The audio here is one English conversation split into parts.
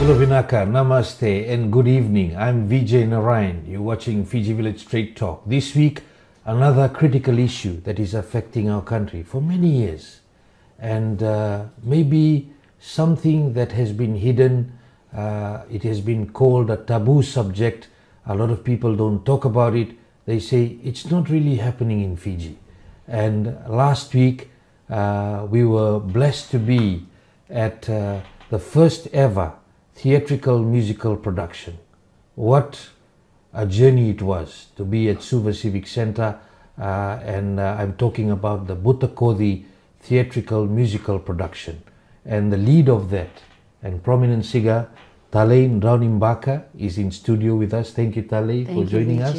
Vinaka, Namaste and good evening. I'm Vijay Narayan. You're watching Fiji Village Straight Talk. This week, another critical issue that is affecting our country for many years. And maybe something that has been hidden. It has been called a taboo subject. A lot of people don't talk about it. They say it's not really happening in Fiji. And last week, we were blessed to be at the first ever theatrical musical production. What a journey it was to be at Suva Civic Centre, and I'm talking about the Butakodi theatrical musical production. And the lead of that and prominent singer Talei Draunibaka is in studio with us. Thank you, Talei, for joining us.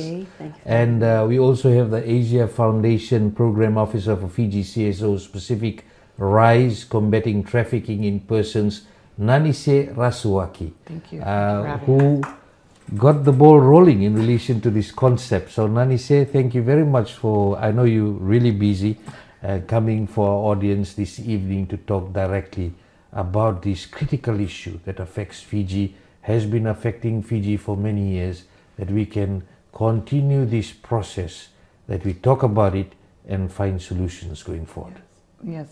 And we also have the Asia Foundation Program Officer for Fiji CSO Specific Rise Combating Trafficking in Persons, Nanise Rasuaki. Thank you. Who got the ball rolling in relation to this concept. So Nanise, thank you very much for, I know you're really busy, coming for our audience this evening to talk directly about this critical issue that affects Fiji, has been affecting Fiji for many years, that we can continue this process, that we talk about it and find solutions going forward. Yes.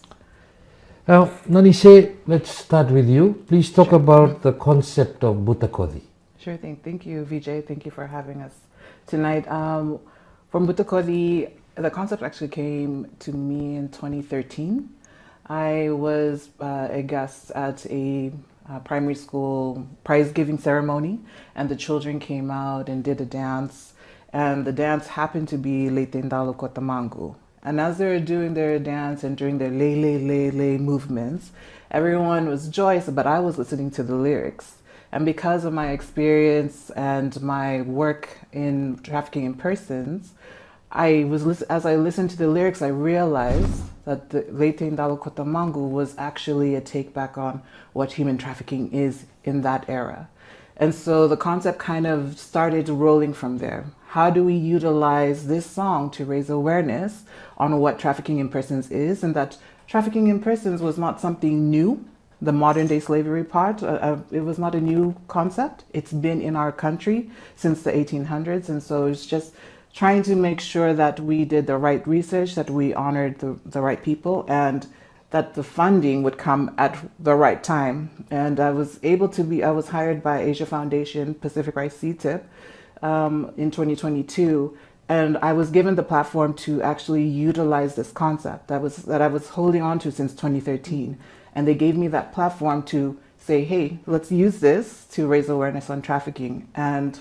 Now, Nanise, let's start with you. Please talk about the concept of Butakodi. Sure thing. Thank you, Vijay. Thank you for having us tonight. From Butakodi, the concept actually came to me in 2013. I was a guest at a primary school prize-giving ceremony, and the children came out and did a dance, and the dance happened to be Leitendalo Kotamangu. And as they were doing their dance and doing their lay movements, everyone was joyous, but I was listening to the lyrics. And because of my experience and my work in trafficking in persons, as I listened to the lyrics, I realized that the Leite Ndalo Kotamangu was actually a take back on what human trafficking is in that era. And so the concept kind of started rolling from there. How do we utilize this song to raise awareness on what trafficking in persons is, and that trafficking in persons was not something new? The modern day slavery part, it was not a new concept. It's been in our country since the 1800s. And so it's just trying to make sure that we did the right research, that we honored the right people, and that the funding would come at the right time. And I was hired by Asia Foundation Pacific Rise CTIP in 2022. And I was given the platform to actually utilize this concept that I was holding on to since 2013. And they gave me that platform to say, hey, let's use this to raise awareness on trafficking. And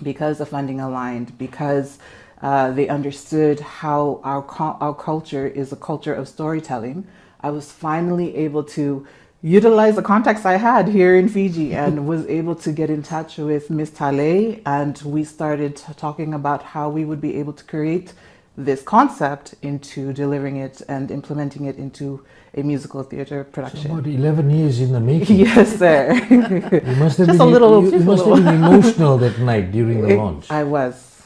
because the funding aligned, because they understood how our culture is a culture of storytelling, I was finally able to utilize the contacts I had here in Fiji and was able to get in touch with Miss Talei, and we started talking about how we would be able to create this concept into delivering it and implementing it into a musical theater production. So about 11 years in the making. Yes, sir. You must have been emotional that night during the launch. I was,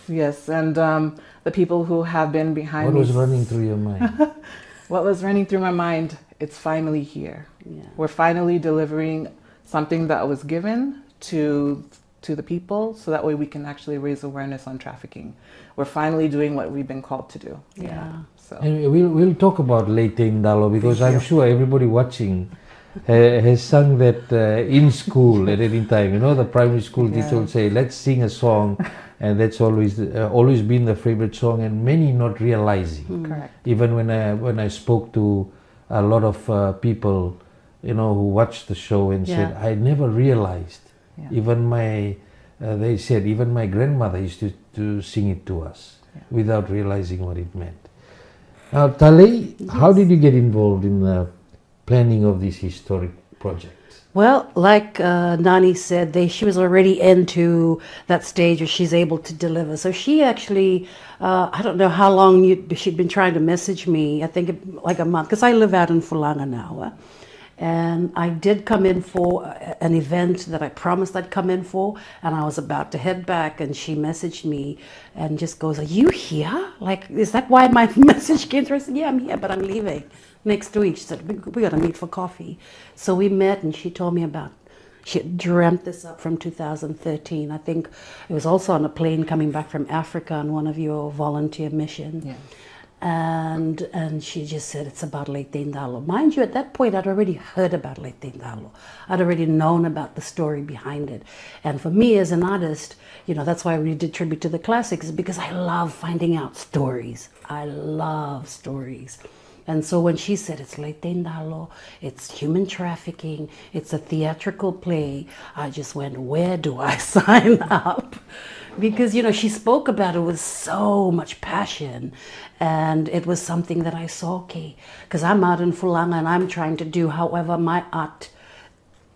yes. And the people who have been behind me. What was running through your mind? What was running through my mind? It's finally here. Yeah. We're finally delivering something that was given to the people, so that way we can actually raise awareness on trafficking. We're finally doing what we've been called to do. Yeah. So. And we'll talk about Leite Ndalo, because I'm sure everybody watching has sung that in school at any time. You know, the primary school teacher will say, let's sing a song, and that's always been the favorite song, and many not realizing. Correct. Even when I spoke to a lot of people, you know, who watched the show and said, I never realized. Yeah. Even they said, even my grandmother used to sing it to us without realizing what it meant. Now, Talei, how did you get involved in the planning of this historic project? Well, like Nani said, she was already into that stage where she's able to deliver. So she actually, I don't know how long she'd been trying to message me, I think like a month, because I live out in Fulanga now. And I did come in for an event that I promised I'd come in for, and I was about to head back, and she messaged me and just goes, "Are you here? Like, is that why my message came through?" I said, "Yeah, I'm here, but I'm leaving next week." She said, "We got to meet for coffee." So we met, and she told me about She had dreamt this up from 2013. I think it was also on a plane coming back from Africa on one of your volunteer missions. Yeah. And she just said it's about Late Tindalo. Mind you, at that point I'd already heard about Late Tindalo. I'd already known about the story behind it. And for me as an artist, you know, that's why we did tribute to the classics, is because I love finding out stories. I love stories. And so when she said it's Late Tindalo, it's human trafficking, it's a theatrical play, I just went, where do I sign up? Because, you know, she spoke about it with so much passion, and it was something that I saw, okay, because I'm out in Fulanga and I'm trying to do, however, my art,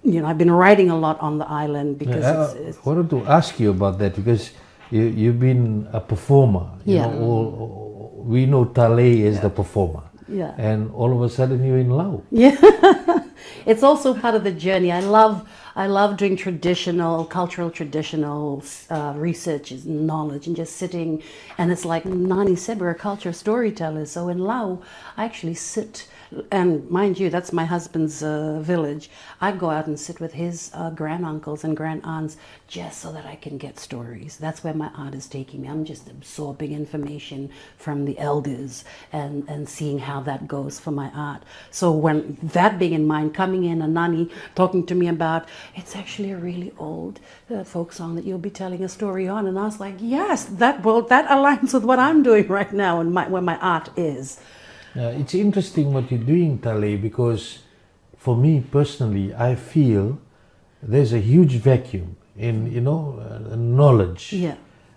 you know, I've been writing a lot on the island because I wanted to ask you about that, because you've been a performer. You know, we know Talei is the performer. Yeah. And all of a sudden you're in Laos. Yeah. It's also part of the journey. I love doing cultural traditional research and knowledge and just sitting. And it's like Nani said, we're a culture storytellers. So in Laos, I actually sit, and mind you, that's my husband's village. I go out and sit with his granduncles and grandaunts just so that I can get stories. That's where my art is taking me. I'm just absorbing information from the elders and seeing how that goes for my art. So when that being in mind, coming in and Nani talking to me about, it's actually a really old folk song that you'll be telling a story on. And I was like, yes, that aligns with what I'm doing right now and where my art is. It's interesting what you're doing, Talei, because for me personally, I feel there's a huge vacuum in, you know, knowledge. Yeah.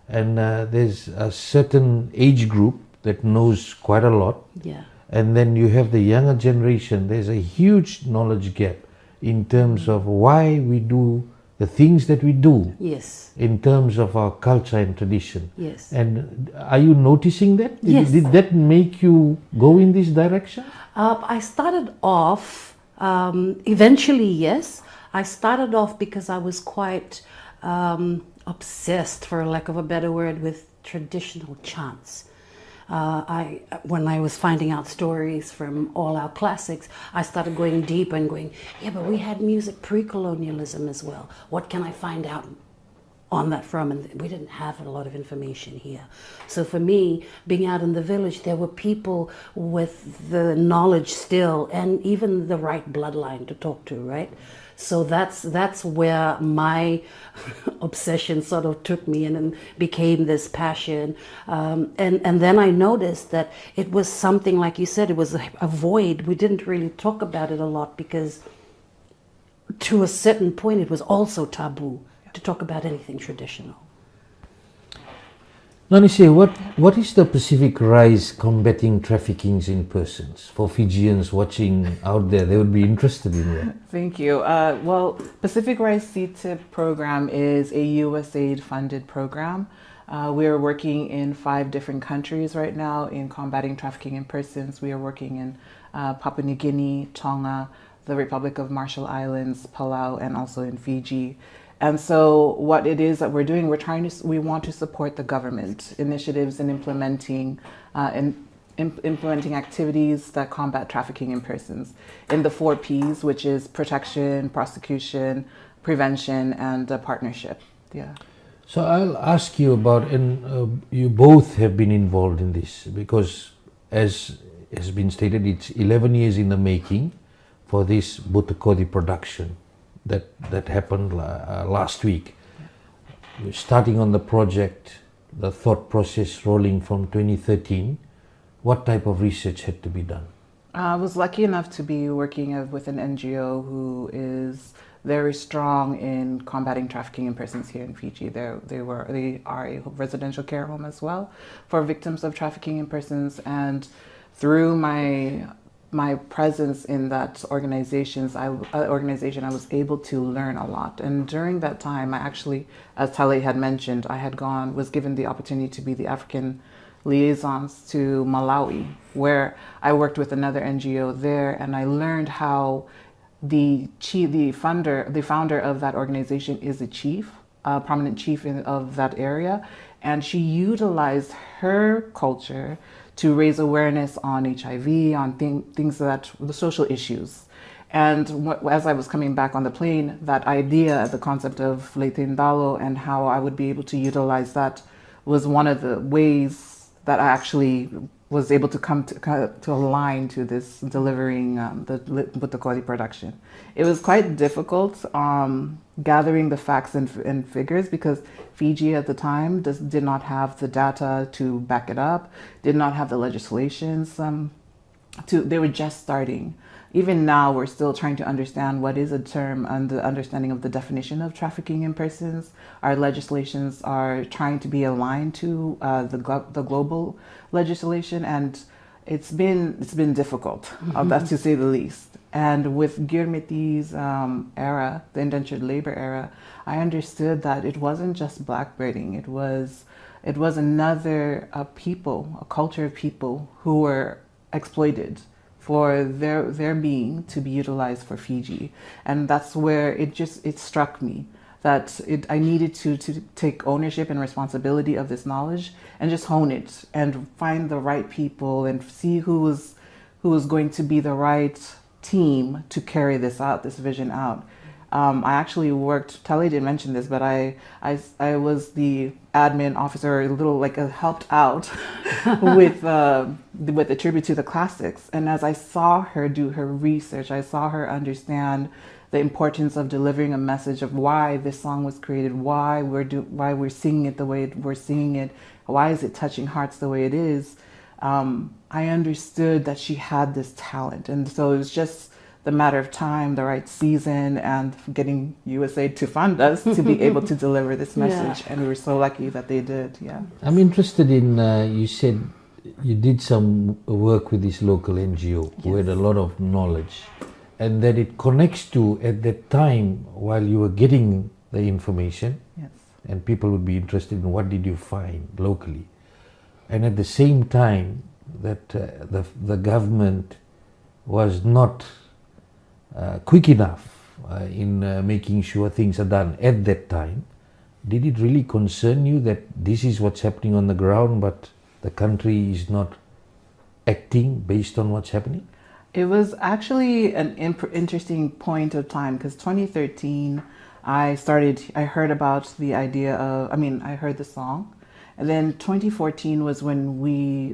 And there's a certain age group that knows quite a lot. Yeah. And then you have the younger generation. There's a huge knowledge gap in terms of why we do the things that we do. Yes. In terms of our culture and tradition. Yes. And are you noticing that? Yes. Did that make you go in this direction? I started off, eventually, yes. I started off because I was quite obsessed, for lack of a better word, with traditional chants. When I was finding out stories from all our classics, I started going deep and going, yeah, but we had music pre-colonialism as well. What can I find out on that from? And we didn't have a lot of information here. So for me, being out in the village, there were people with the knowledge still and even the right bloodline to talk to, right? So that's where my obsession sort of took me in and became this passion. And then I noticed that it was something, like you said, it was a void. We didn't really talk about it a lot because to a certain point it was also taboo to talk about anything traditional. Nanise, what is the Pacific Rise combating trafficking in persons? For Fijians watching out there, they would be interested in that. Thank you. Well, Pacific Rise CTIP program is a USAID funded program. We are working in 5 different countries right now in combating trafficking in persons. We are working in Papua New Guinea, Tonga, the Republic of Marshall Islands, Palau, and also in Fiji. And so what it is that we're doing, we want to support the government initiatives in implementing activities that combat trafficking in persons in the 4 Ps, which is protection, prosecution, prevention, and partnership. Yeah. So I'll ask you about, and you both have been involved in this because, as has been stated, it's 11 years in the making for this Butukodi production that happened last week. You're starting on the project, the thought process rolling from 2013. What type of research had to be done? I was lucky enough to be working with an NGO who is very strong in combating trafficking in persons here in Fiji. They are a residential care home as well for victims of trafficking in persons, and through my presence in that organization, I was able to learn a lot. And during that time, I actually, as Talei had mentioned, was given the opportunity to be the African liaisons to Malawi, where I worked with another NGO there, and I learned how the founder of that organization is a chief, a prominent chief of that area, and she utilized her culture to raise awareness on HIV, on things that the social issues. And as I was coming back on the plane, that idea, the concept of Leitindalo and how I would be able to utilize that was one of the ways that I actually was able to come to align to this delivering the Butakoli production. It was quite difficult gathering the facts and figures because Fiji at the time did not have the data to back it up, did not have the legislations. They were just starting. Even now, we're still trying to understand what is a term and the understanding of the definition of trafficking in persons. Our legislations are trying to be aligned to the global legislation, and it's been difficult, that's to say the least. And with Girmiti's era, the indentured labor era, I understood that it wasn't just blackbirding. It was another people, a culture of people who were exploited for their being to be utilized for Fiji. And that's where it struck me that I needed to take ownership and responsibility of this knowledge and just hone it and find the right people and see who was going to be the right team to carry this vision out. I actually worked, Tali didn't mention this, but I was the admin officer, helped out with the tribute to the classics. And as I saw her do her research, I saw her understand the importance of delivering a message of why this song was created, why we're singing it the way we're singing it, why is it touching hearts the way it is. I understood that she had this talent, and so it was just the matter of time, the right season, and getting USAID to fund us to be able to deliver this message. Yeah. And we were so lucky that they did. Yeah. I'm interested in, you said you did some work with this local NGO who had a lot of knowledge, and that it connects to, at that time, while you were getting the information, and people would be interested in what did you find locally. And at the same time, that the government was not quick enough in making sure things are done at that time. Did it really concern you that this is what's happening on the ground, but the country is not acting based on what's happening? It was actually an interesting point of time because 2013, I heard about the idea of, I heard the song. And then 2014 was when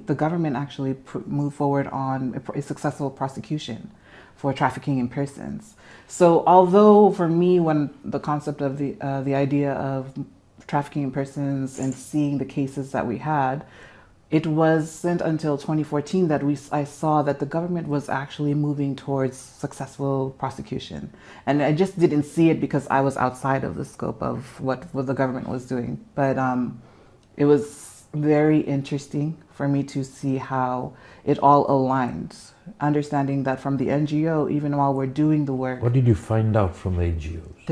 the government actually moved forward on a successful prosecution for trafficking in persons. So although for me, when the concept of the idea of trafficking in persons and seeing the cases that we had, it wasn't until 2014 that I saw that the government was actually moving towards successful prosecution. And I just didn't see it because I was outside of the scope of what the government was doing. But it was very interesting for me to see how it all aligned, understanding that from the NGO, even while we're doing the work. What did you find out from the NGOs?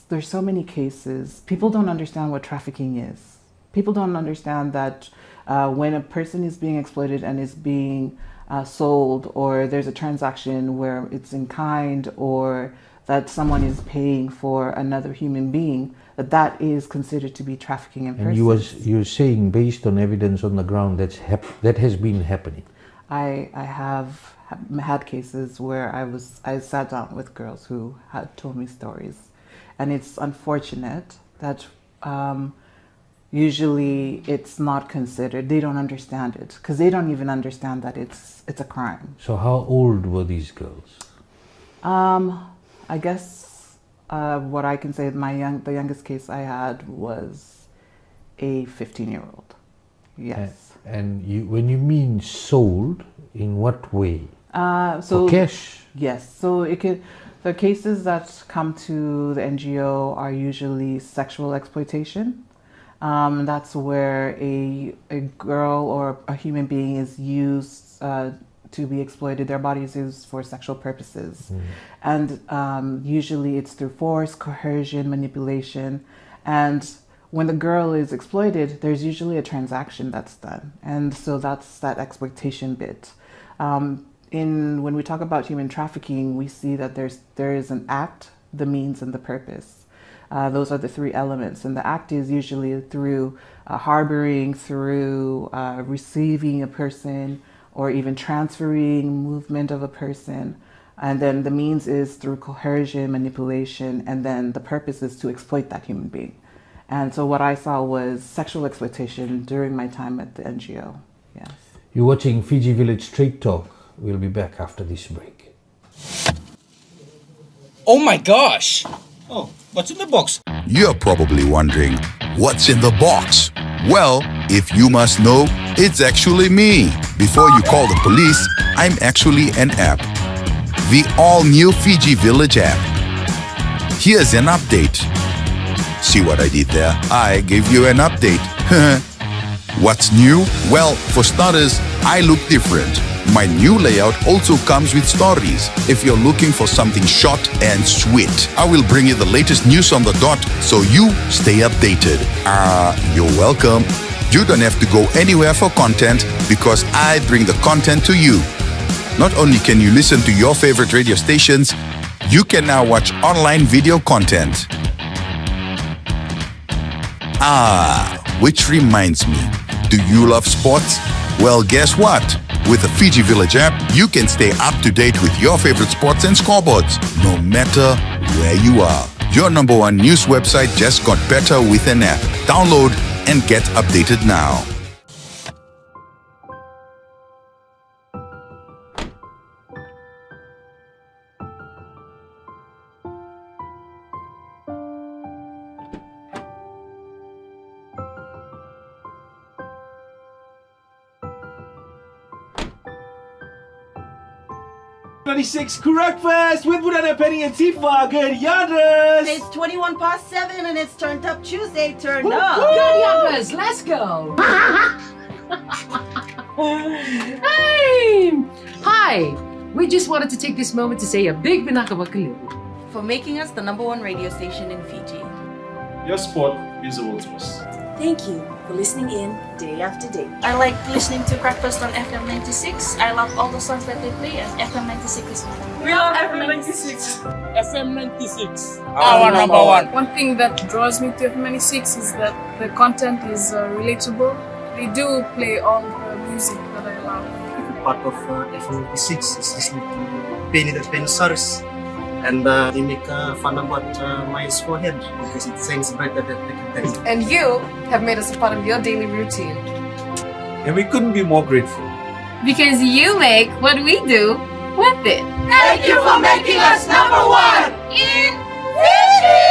There's so many cases. People don't understand what trafficking is. People don't understand that when a person is being exploited and is being sold, or there's a transaction where it's in kind, or that someone is paying for another human being, that is considered to be trafficking in persons. And you're saying, based on evidence on the ground, that has been happening. I have had cases where I sat down with girls who had told me stories, and it's unfortunate that usually it's not considered. They don't understand it because they don't even understand that it's a crime. So how old were these girls? I guess what I can say, the youngest case I had was a 15-year-old. Yes. And when you mean sold, in what way? For cash? Yes. So the cases that come to the NGO are usually sexual exploitation. That's where a girl or a human being is used to be exploited. Their body is used for sexual purposes. And usually it's through force, coercion, manipulation. And when the girl is exploited, there's usually a transaction that's done. And so that's that exploitation bit. When we talk about human trafficking, we see that there is an act, the means, and the purpose. Those are the three elements. And the act is usually through harboring, through receiving a person, or even transferring movement of a person. And then the means is through coercion, manipulation, and then the purpose is to exploit that human being. And so what I saw was sexual exploitation during my time at the NGO. Yes. You're watching Fiji Village Straight Talk. We'll be back after this break. Oh my gosh! Oh, what's in the box? You're probably wondering, what's in the box? Well, if you must know, it's actually me. Before you call the police, I'm actually an app. The all-new Fiji Village app. Here's an update. See what I did there? I gave you an update. What's new? Well, for starters, I look different. My new layout also comes with stories. If you're looking for something short and sweet, I will bring you the latest news on the dot so you stay updated. You're welcome. You don't have to go anywhere for content because I bring the content to you. Not only can you listen to your favorite radio stations, you can now watch online video content. Which reminds me, do you love sports? Well, guess what? With the Fiji Village app, you can stay up to date with your favorite sports and scoreboards, no matter where you are. Your number one news website just got better with an app. Download and get updated now. Breakfast with Budana Penny and Tifa. Good yanders. It's 7:21 and it's Turned Up Tuesday. Turn Woo, up. woo. Good youngers, let's go. Hey! Hi! We just wanted to take this moment to say a big binakabakalibu. For making us the number one radio station in Fiji. Your sport means the world to us. Thank you for listening in day after day. I like listening to Breakfast on FM 96. I love all the songs that they play, and FM 96 is one. We love FM 96. FM 96. Our number one. One thing that draws me to FM 96 is that the content is relatable. They do play all the music that I love. Part of FM 96 is listening to Penny the Pensaris. And they make fun about my forehead because it sings better than they can tell. And you have made us a part of your daily routine. And we couldn't be more grateful. Because you make what we do worth it. Thank you for making us number one in Fiji!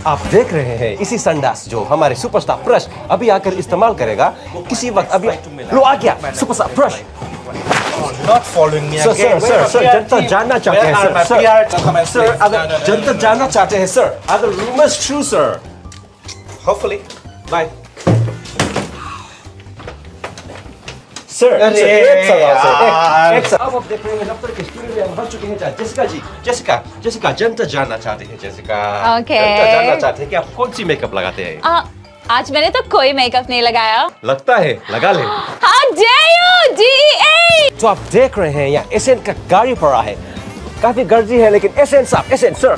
आप देख रहे हैं इसी संडास जो हमारे superstar प्रश अभी आकर इस्तेमाल करेगा किसी वक्त अभी लो आ गया superstar purse Not following me again. Sir जनता जानना चाहते हैं सर अगर जनता जानना चाहते हैं सर अगर rumors true sir hopefully bye sir अब आप देख रहे हैं दफ्तर के स्टूडियो में हम बन चुके हैं जेसिका जनता जानना चाहते हैं जेसिका जनता जानना चाहते हैं कि आप कौन सी मेकअप लगाते हैं आज मैंने तो कोई मेकअप नहीं लगाया. लगता है लगा ले How dare you, DA! तो आप देख रहे हैं यहाँ एसएन का गाड़ी पड़ा है काफी गर्जी है लेकिन एसएन साहब एसएन सर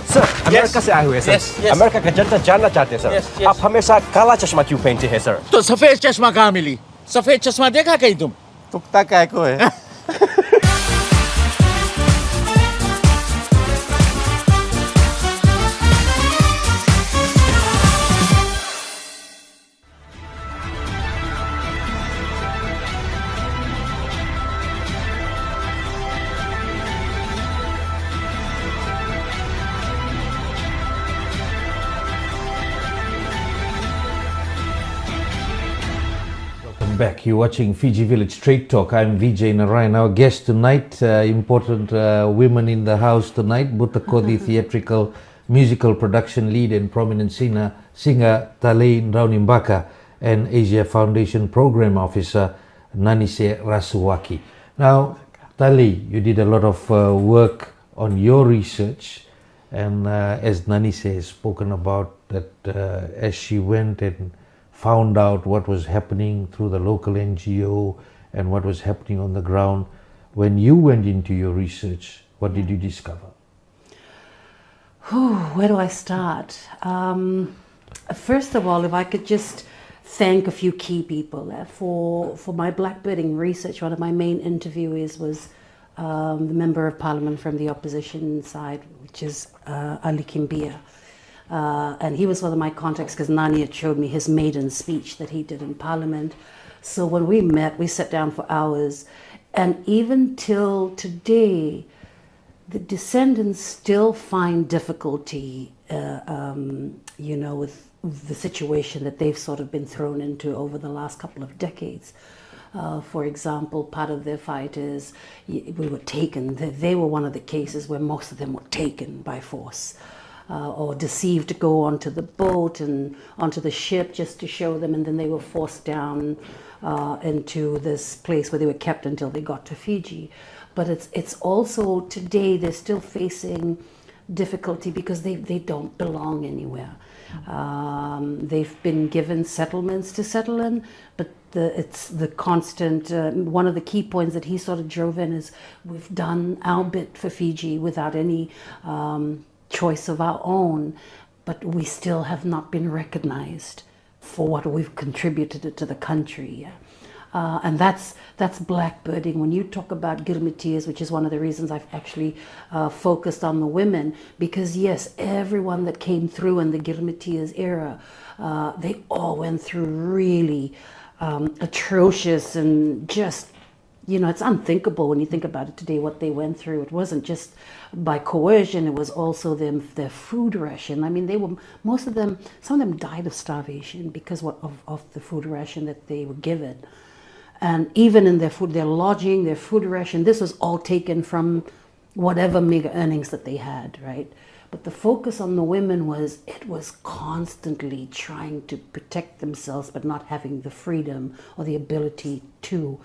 अमेरिका से आए हुए हैं सर अमेरिका का जनता जानना चाहते हैं सर आप हमेशा काला चश्मा क्यों पहनते हैं सर तो सफेद चश्मा कहाँ मिली? सफेद चश्मा देखा कहीं तुम? तुकता काय को है? Back. You're watching Fiji Village Straight Talk. I'm Vijay Narayan. Our guest tonight, important women in the house tonight, Butakodi Theatrical musical production lead and prominent singer Talei Draunibaka and Asia Foundation Program Officer Nanise Rasuaki. Now, Tali, you did a lot of work on your research, and as Nanise has spoken about that as she went and found out what was happening through the local NGO and what was happening on the ground. When you went into your research, what did you discover? Where do I start? First of all, if I could just thank a few key people. For my Blackbirding research, one of my main interviewees was the Member of Parliament from the opposition side, which is Ali Kimbia. And he was one of my contacts because Nani had showed me his maiden speech that he did in Parliament. So when we met, we sat down for hours. And even till today, the Descendants still find difficulty, with the situation that they've sort of been thrown into over the last couple of decades. For example, part of their fight is we were taken. They were one of the cases where most of them were taken by force or deceived to go onto the boat and onto the ship just to show them, and then they were forced down into this place where they were kept until they got to Fiji. But it's also today they're still facing difficulty because they don't belong anywhere. They've been given settlements to settle in, but it's the constant, one of the key points that he sort of drove in is we've done our bit for Fiji without any choice of our own, but we still have not been recognized for what we've contributed to the country. And that's blackbirding. When you talk about girmitias, which is one of the reasons I've actually focused on the women, because yes, everyone that came through in the girmitias era, they all went through really atrocious and just, it's unthinkable when you think about it today, what they went through. It wasn't just by coercion, it was also their food ration. I mean, some of them died of starvation because of the food ration that they were given. And even in their food, their lodging, their food ration, this was all taken from whatever meager earnings that they had, right? But the focus on the women was constantly trying to protect themselves, but not having the freedom or the ability to,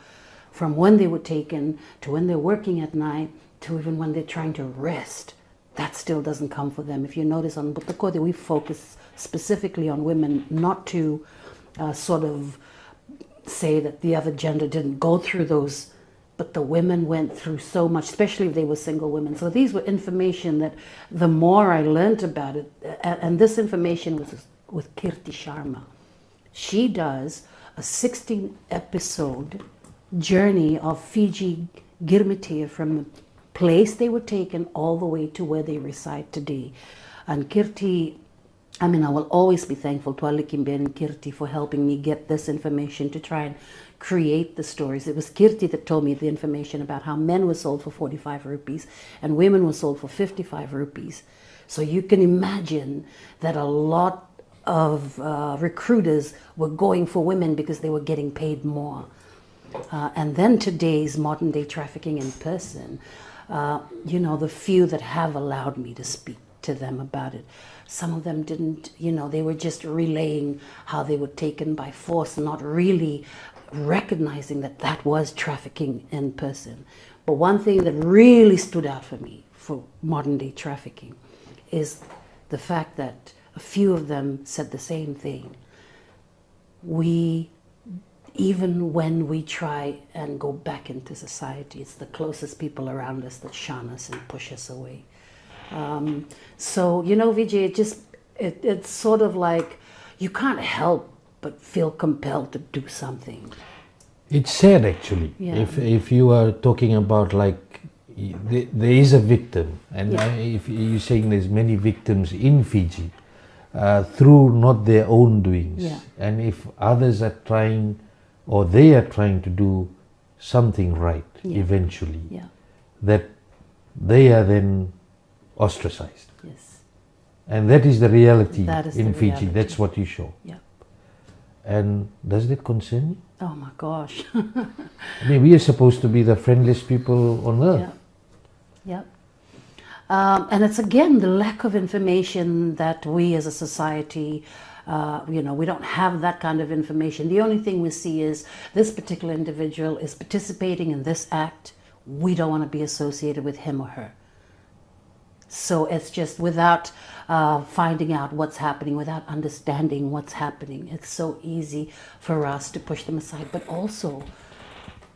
from when they were taken to when they're working at night to even when they're trying to rest. That still doesn't come for them. If you notice on Butakode, we focus specifically on women, not to sort of say that the other gender didn't go through those, but the women went through so much, especially if they were single women. So these were information that the more I learned about it, and this information was with Kirti Sharma. She does a 16-episode journey of Fiji Girmitia from the place they were taken all the way to where they reside today. And Kirti, I will always be thankful to Ali Kimbe and Kirti for helping me get this information to try and create the stories. It was Kirti that told me the information about how men were sold for 45 rupees and women were sold for 55 rupees. So you can imagine that a lot of recruiters were going for women because they were getting paid more. And then today's modern day trafficking in person, the few that have allowed me to speak to them about it, some of them didn't, they were just relaying how they were taken by force, not really recognizing that that was trafficking in person. But one thing that really stood out for me for modern day trafficking is the fact that a few of them said the same thing. Even when we try and go back into society, it's the closest people around us that shun us and push us away. So, Vijay, it's sort of like you can't help but feel compelled to do something. It's sad, actually. Yeah. If you are talking about there is a victim, and if you're saying there's many victims in Fiji through not their own doings, and if others are trying or they are trying to do something right eventually, that they are then ostracized. Yes. And that is the reality in Fiji. Reality. That's what you show. Yeah. And does that concern you? Oh my gosh. We are supposed to be the friendliest people on earth. Yeah. And it's again the lack of information that we as a society, we don't have that kind of information. The only thing we see is this particular individual is participating in this act. We don't want to be associated with him or her. So it's just without finding out what's happening, without understanding what's happening, it's so easy for us to push them aside. But also,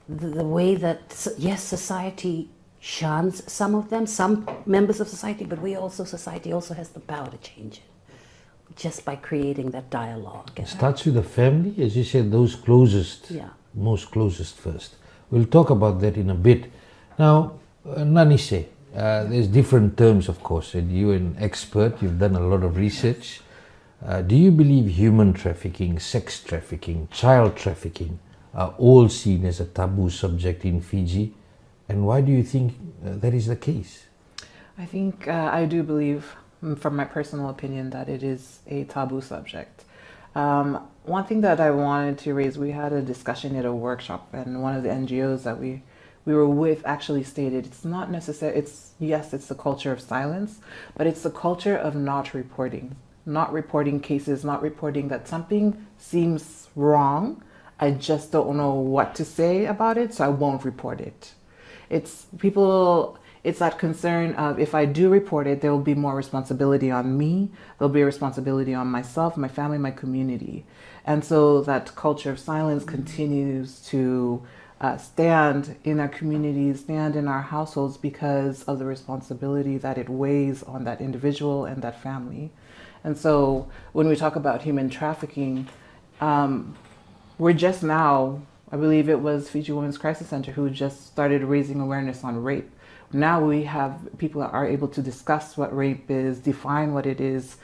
the way that, yes, society shuns some of them, some members of society, but society also has the power to change it just by creating that dialogue. It starts with the family, as you said, those closest, most closest first. We'll talk about that in a bit. Now, Nanise, there's different terms, of course, and you're an expert, you've done a lot of research. Do you believe human trafficking, sex trafficking, child trafficking are all seen as a taboo subject in Fiji? And why do you think that is the case? I think I do believe, from my personal opinion, that it is a taboo subject. One thing that I wanted to raise, we had a discussion at a workshop, and one of the NGOs that we were with actually stated it's not necessary, yes, it's the culture of silence, but it's the culture of not reporting cases, not reporting that something seems wrong. I just don't know what to say about it, so I won't report it. It's that concern of, if I do report it, there will be more responsibility on me, there'll be a responsibility on myself, my family, my community. And so that culture of silence continues to stand in our communities, stand in our households, because of the responsibility that it weighs on that individual and that family. And so when we talk about human trafficking, we're just now, I believe it was Fiji Women's Crisis Center who just started raising awareness on rape. Now we have people that are able to discuss what rape is, define what it is.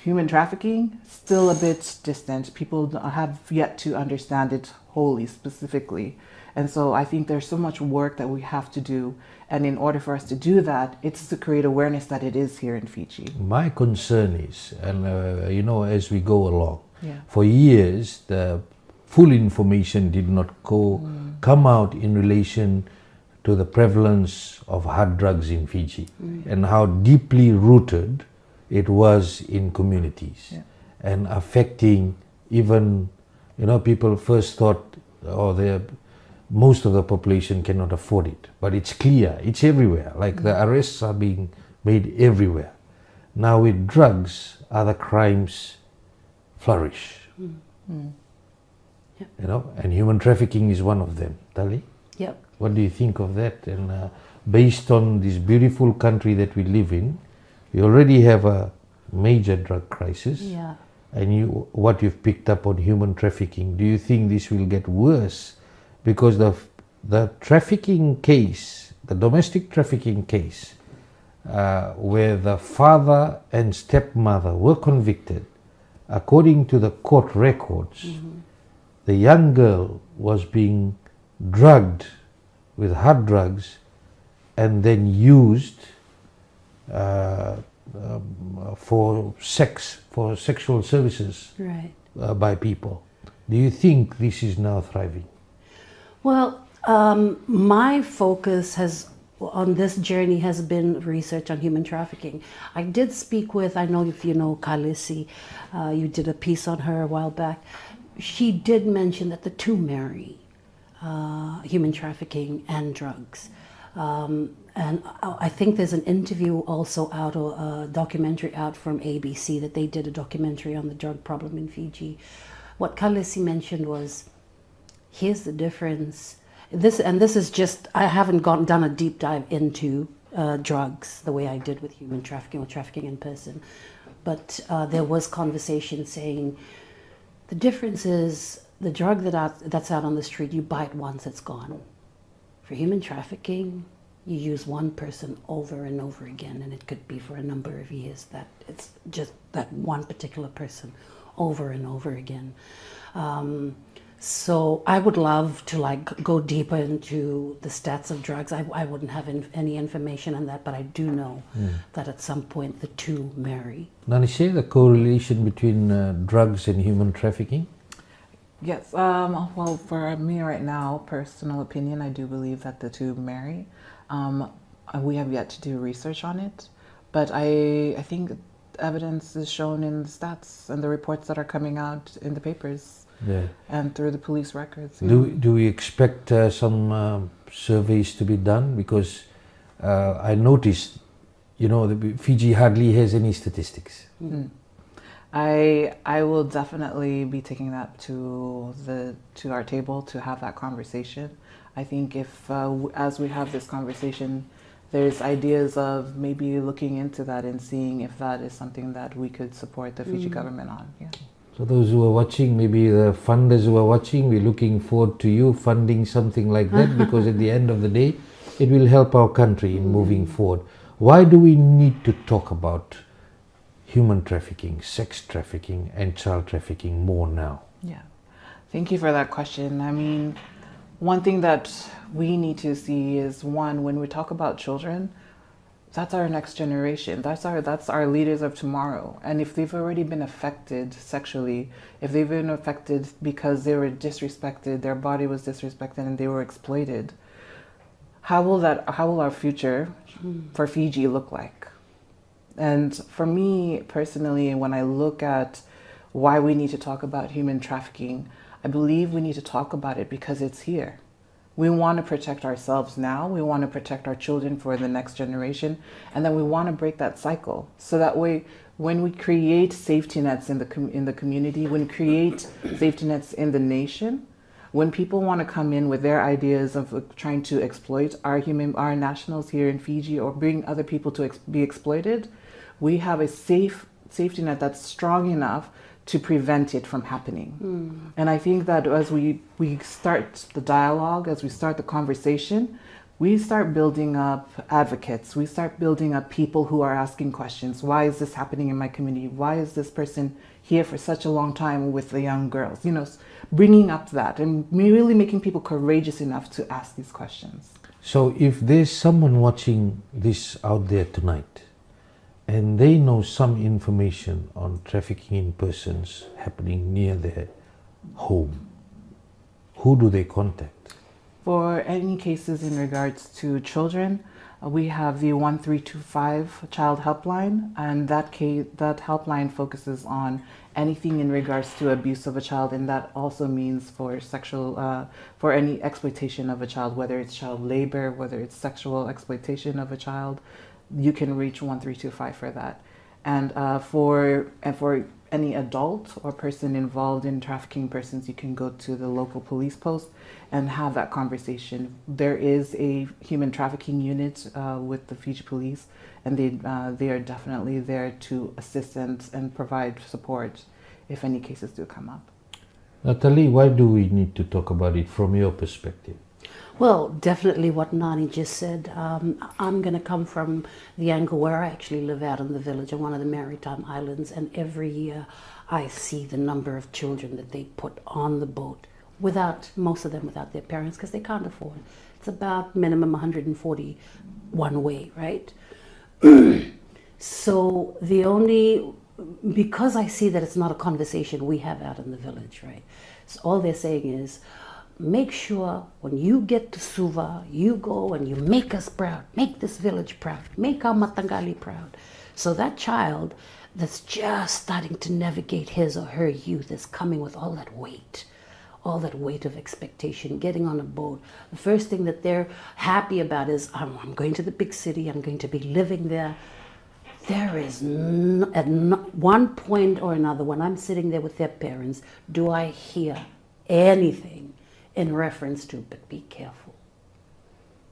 Human trafficking, still a bit distant. People have yet to understand it wholly, specifically. And so I think there's so much work that we have to do. And in order for us to do that, it's to create awareness that it is here in Fiji. My concern is, and as we go along, for years, the full information did not come out in relation to the prevalence of hard drugs in Fiji and how deeply rooted it was in communities and affecting even, people first thought, most of the population cannot afford it. But it's clear, it's everywhere. Like the arrests are being made everywhere. Now with drugs, other crimes flourish. And human trafficking is one of them. Tali? Yep. What do you think of that? And based on this beautiful country that we live in, we already have a major drug crisis. Yeah. And what you've picked up on human trafficking, do you think this will get worse? Because the trafficking case, the domestic trafficking case, where the father and stepmother were convicted, according to the court records, the young girl was being drugged with hard drugs and then used for sexual services by people. Do you think this is now thriving? Well, my focus on this journey has been research on human trafficking. I did speak with, I know if you know Kalisi, you did a piece on her a while back. She did mention that the two marry, human trafficking and drugs. And I think there's an interview also out, a documentary out from ABC, that they did a documentary on the drug problem in Fiji. What Kalisi mentioned was, here's the difference. This is just, I haven't done a deep dive into drugs the way I did with human trafficking or trafficking in person. But there was conversation saying, the difference is the drug that's out on the street, you buy it once, it's gone. For human trafficking, you use one person over and over again, and it could be for a number of years, that it's just that one particular person over and over again. So I would love to go deeper into the stats of drugs. I wouldn't have any information on that, but I do know that at some point the two marry. Nanise, the correlation between drugs and human trafficking? Yes, well, for me right now, personal opinion, I do believe that the two marry. We have yet to do research on it, but I think evidence is shown in the stats and the reports that are coming out in the papers and through the police records. Do we expect some surveys to be done? Because I noticed, Fiji hardly has any statistics. I will definitely be taking that to our table to have that conversation. I think if as we have this conversation, there's ideas of maybe looking into that and seeing if that is something that we could support the Fiji government on. Yeah. So those who are watching, maybe the funders who are watching, we're looking forward to you funding something like that because at the end of the day, it will help our country in moving forward. Why do we need to talk about human trafficking, sex trafficking and child trafficking more now? Yeah, thank you for that question. I mean, one thing that we need to see is, one, when we talk about children, that's our next generation. That's our leaders of tomorrow. And if they've already been affected sexually, if they've been affected because they were disrespected, their body was disrespected and they were exploited, how will our future for Fiji look like? And for me personally, when I look at why we need to talk about human trafficking, I believe we need to talk about it because it's here. We want to protect ourselves now. We want to protect our children for the next generation. And then we want to break that cycle. So that way, when we create safety nets in the community, when we create safety nets in the nation, when people want to come in with their ideas of trying to exploit our nationals here in Fiji or bring other people to be exploited, we have a safety net that's strong enough to prevent it from happening. And I think that as we start the dialogue, as we start the conversation, we start building up advocates. We start building up people who are asking questions. Why is this happening in my community? Why is this person here for such a long time with the young girls? You know, bringing up that and really making people courageous enough to ask these questions. So if there's someone watching this out there tonight, and they know some information on trafficking in persons happening near their home, who do they contact? For any cases in regards to children, we have the 1325 child helpline, and that helpline focuses on anything in regards to abuse of a child, and that also means for for any exploitation of a child, whether it's child labor, whether it's sexual exploitation of a child. You can reach 1325 for that. And for any adult or person involved in trafficking persons, you can go to the local police post and have that conversation. There is a human trafficking unit with the Fiji police, and they are definitely there to assist and provide support if any cases do come up. Tali, why do we need to talk about it from your perspective? Well, definitely what Nani just said. I'm going to come from the angle where I actually live out in the village on one of the Maritime Islands, and every year I see the number of children that they put on the boat, most of them without their parents, because they can't afford. It's about minimum 140 one way, right? So because I see that it's not a conversation we have out in the village, right? So all they're saying is, make sure when you get to Suva, you go and you make us proud, make this village proud, make our Matangali proud. So that child that's just starting to navigate his or her youth is coming with all that weight of expectation, getting on a boat. The first thing that they're happy about is, I'm going to the big city, I'm going to be living there. There is, at one point or another, when I'm sitting there with their parents, do I hear anything in reference to, but be careful.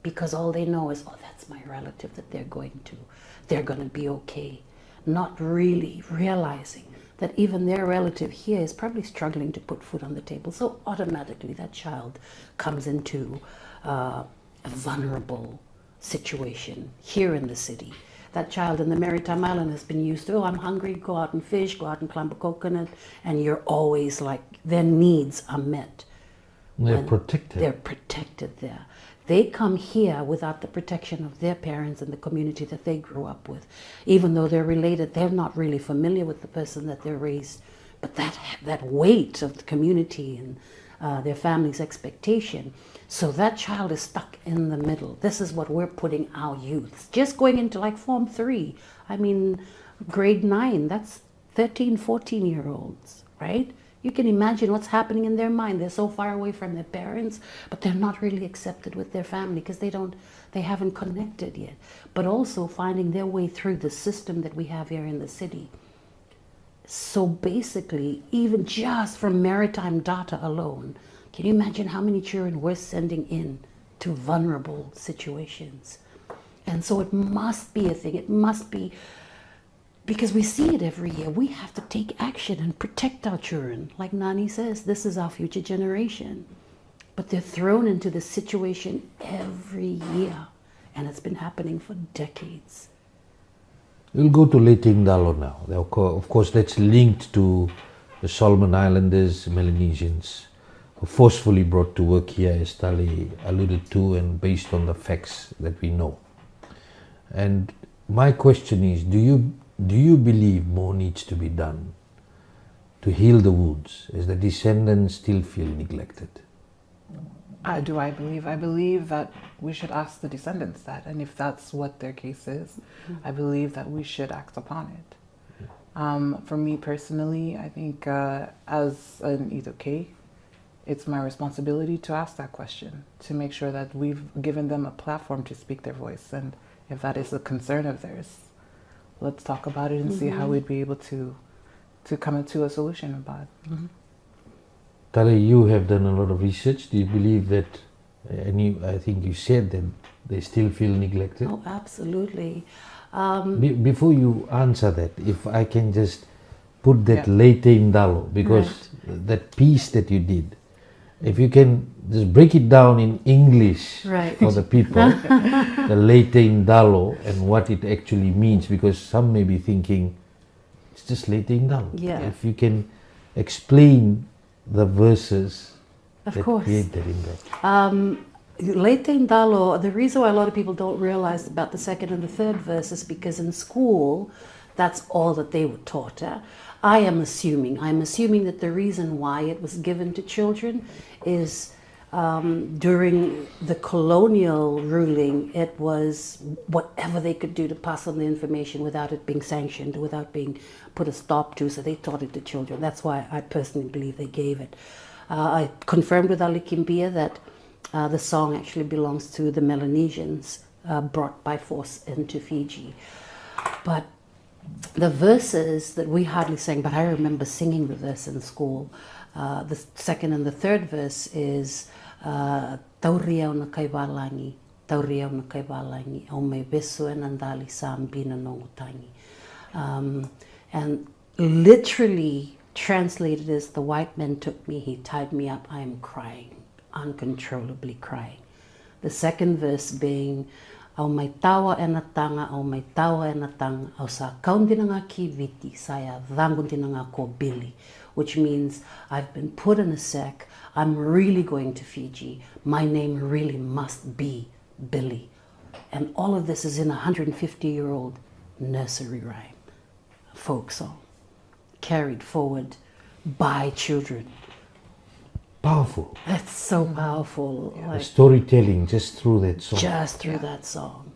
Because all they know is, that's my relative that they're going to be okay. Not really realizing that even their relative here is probably struggling to put food on the table. So automatically that child comes into a vulnerable situation here in the city. That child in the Maritime Island has been used to, I'm hungry, go out and fish, go out and climb a coconut, and you're always like, their needs are met. They're protected. They're protected there. They come here without the protection of their parents and the community that they grew up with. Even though they're related, they're not really familiar with the person that they're raised. But that weight of the community and their family's expectation. So that child is stuck in the middle. This is what we're putting our youth. Just going into like Form 3. I mean, grade 9, that's 13, 14-year-olds, right? You can imagine what's happening in their mind. They're so far away from their parents, but they're not really accepted with their family because they haven't connected yet. But also finding their way through the system that we have here in the city. So basically, even just from maritime data alone, can you imagine how many children we're sending in to vulnerable situations? And so it must be a thing. It must be, because we see it every year. We have to take action and protect our children. Like Nani says, this is our future generation. But they're thrown into this situation every year. And it's been happening for decades. We'll go to Leyte Indalo now. Of course, that's linked to the Solomon Islanders, Melanesians, forcefully brought to work here, as Tali alluded to, and based on the facts that we know. And my question is, do you believe more needs to be done to heal the wounds, as the descendants still feel neglected? Do I believe? I believe that we should ask the descendants that, and if that's what their case is, I believe that we should act upon it. For me personally, I think as an Idoke, it's my responsibility to ask that question, to make sure that we've given them a platform to speak their voice, and if that is a concern of theirs, let's talk about it and see how we'd be able to come to a solution about it. Tali, you have done a lot of research. Do you believe that, I think you said that they still feel neglected? Oh, absolutely. Before you answer that, if I can just put that Leyte Indalo, because that piece that you did, if you can just break it down in English for the people, the Leyte Indalo and what it actually means, because some may be thinking, it's just Leyte Indalo. Yeah. If you can explain the verses that create that impact. Leyte Indalo, the reason why a lot of people don't realize about the second and the third verse is because in school, that's all that they were taught. I'm assuming that the reason why it was given to children is during the colonial ruling, it was whatever they could do to pass on the information without it being sanctioned, without being put a stop to, so they taught it to children. That's why I personally believe they gave it. I confirmed with Ali Kimbia that the song actually belongs to the Melanesians brought by force into Fiji. But the verses that we hardly sang, but I remember singing the verse in school. The second and the third verse is Tauriau na kaiwalangi, Tauriau na kaiwalangi, au me beso e nandali sambina nongutangi. And literally translated as, the white man took me, he tied me up, I am crying, uncontrollably crying. The second verse being, au mai tawa e na tanga, au mai tawa e na tanga, au sa kaun din nga ki viti, saya vangun din nga ko Billy, which means I've been put in a sack, I'm really going to Fiji, my name really must be Billy. And all of this is in a 150-year-old nursery rhyme, folk song, carried forward by children. Powerful. That's so powerful. Yeah. Like, storytelling just through that song. Just through that song.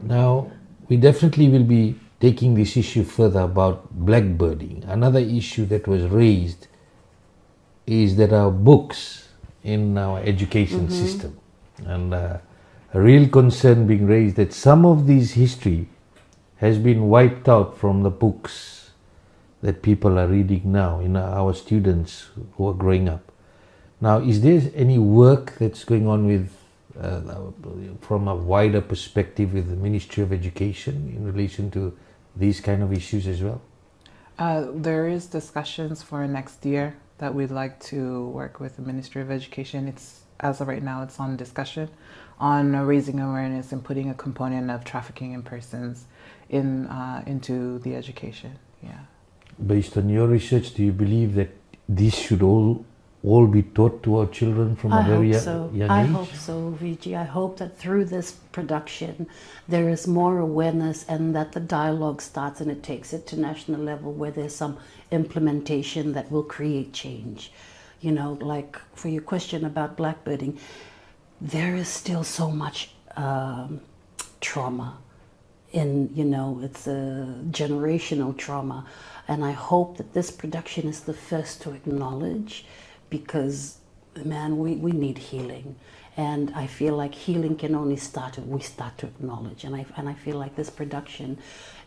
Now, we definitely will be taking this issue further about blackbirding. Another issue that was raised is that our books in our education system, and a real concern being raised that some of this history has been wiped out from the books that people are reading now, in our students who are growing up. Now, is there any work that's going on with, from a wider perspective, with the Ministry of Education in relation to these kind of issues as well? There is discussions for next year that we'd like to work with the Ministry of Education. It's, as of right now, it's on discussion on raising awareness and putting a component of trafficking in persons into the education. Yeah. Based on your research, do you believe that this should all be taught to our children from a very young age? I hope so, Vijay. I hope that through this production there is more awareness and that the dialogue starts and it takes it to national level where there's some implementation that will create change. You know, like for your question about blackbirding, there is still so much trauma in, you know, it's a generational trauma. And I hope that this production is the first to acknowledge, because, man, we need healing. And I feel like healing can only start if we start to acknowledge. And I feel like this production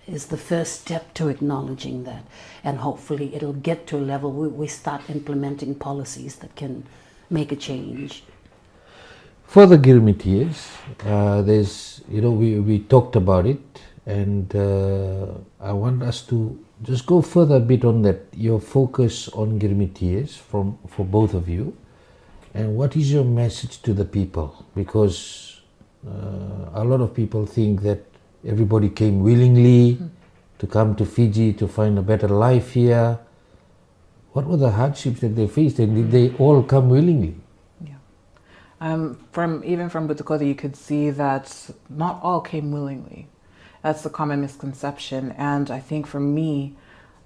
is the first step to acknowledging that. And hopefully it'll get to a level where we start implementing policies that can make a change. For the Girmitiers, there's, we talked about it, and I want us to just go further a bit on that, your focus on Girmitiers for both of you, and what is your message to the people? Because a lot of people think that everybody came willingly to come to Fiji to find a better life here. What were the hardships that they faced, and did they all come willingly? From Butukoti, you could see that not all came willingly. That's the common misconception. And I think for me,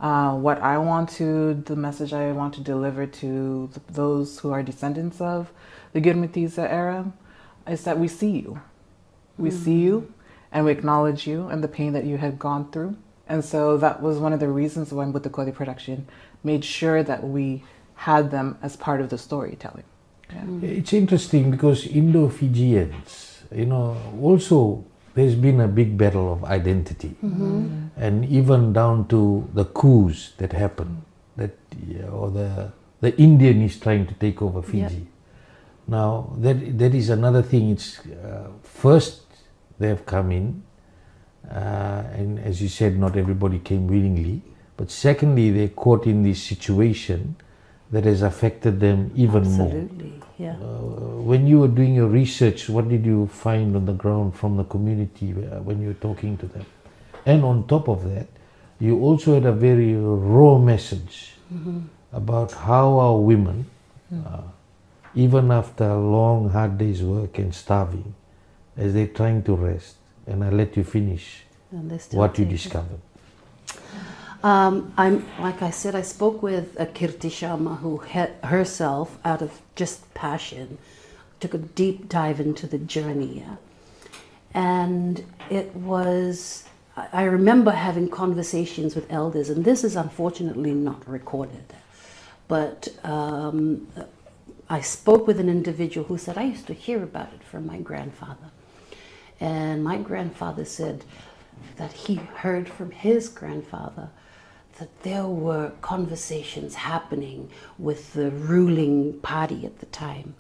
the message I want to deliver to those who are descendants of the Girmitisa era is that we see you. We see you and we acknowledge you and the pain that you had gone through. And so that was one of the reasons why Butukoti production made sure that we had them as part of the storytelling. Yeah. It's interesting because Indo-Fijians, also there's been a big battle of identity, and even down to the coups that happen, or the Indian is trying to take over Fiji. Yep. Now that is another thing. It's first they have come in, and as you said, not everybody came willingly. But secondly, they're caught in this situation that has affected them even more. Absolutely, yeah. When you were doing your research, what did you find on the ground from the community when you were talking to them? And on top of that, you also had a very raw message about how our women, even after a long, hard day's work and starving, as they're trying to rest, and I'll let you finish what you discovered. Like I said, I spoke with a Kirti Sharma who herself, out of just passion, took a deep dive into the journey. Yeah? And it was, I remember having conversations with elders, and this is unfortunately not recorded, but I spoke with an individual who said, I used to hear about it from my grandfather. And my grandfather said that he heard from his grandfather that there were conversations happening with the ruling party at the time,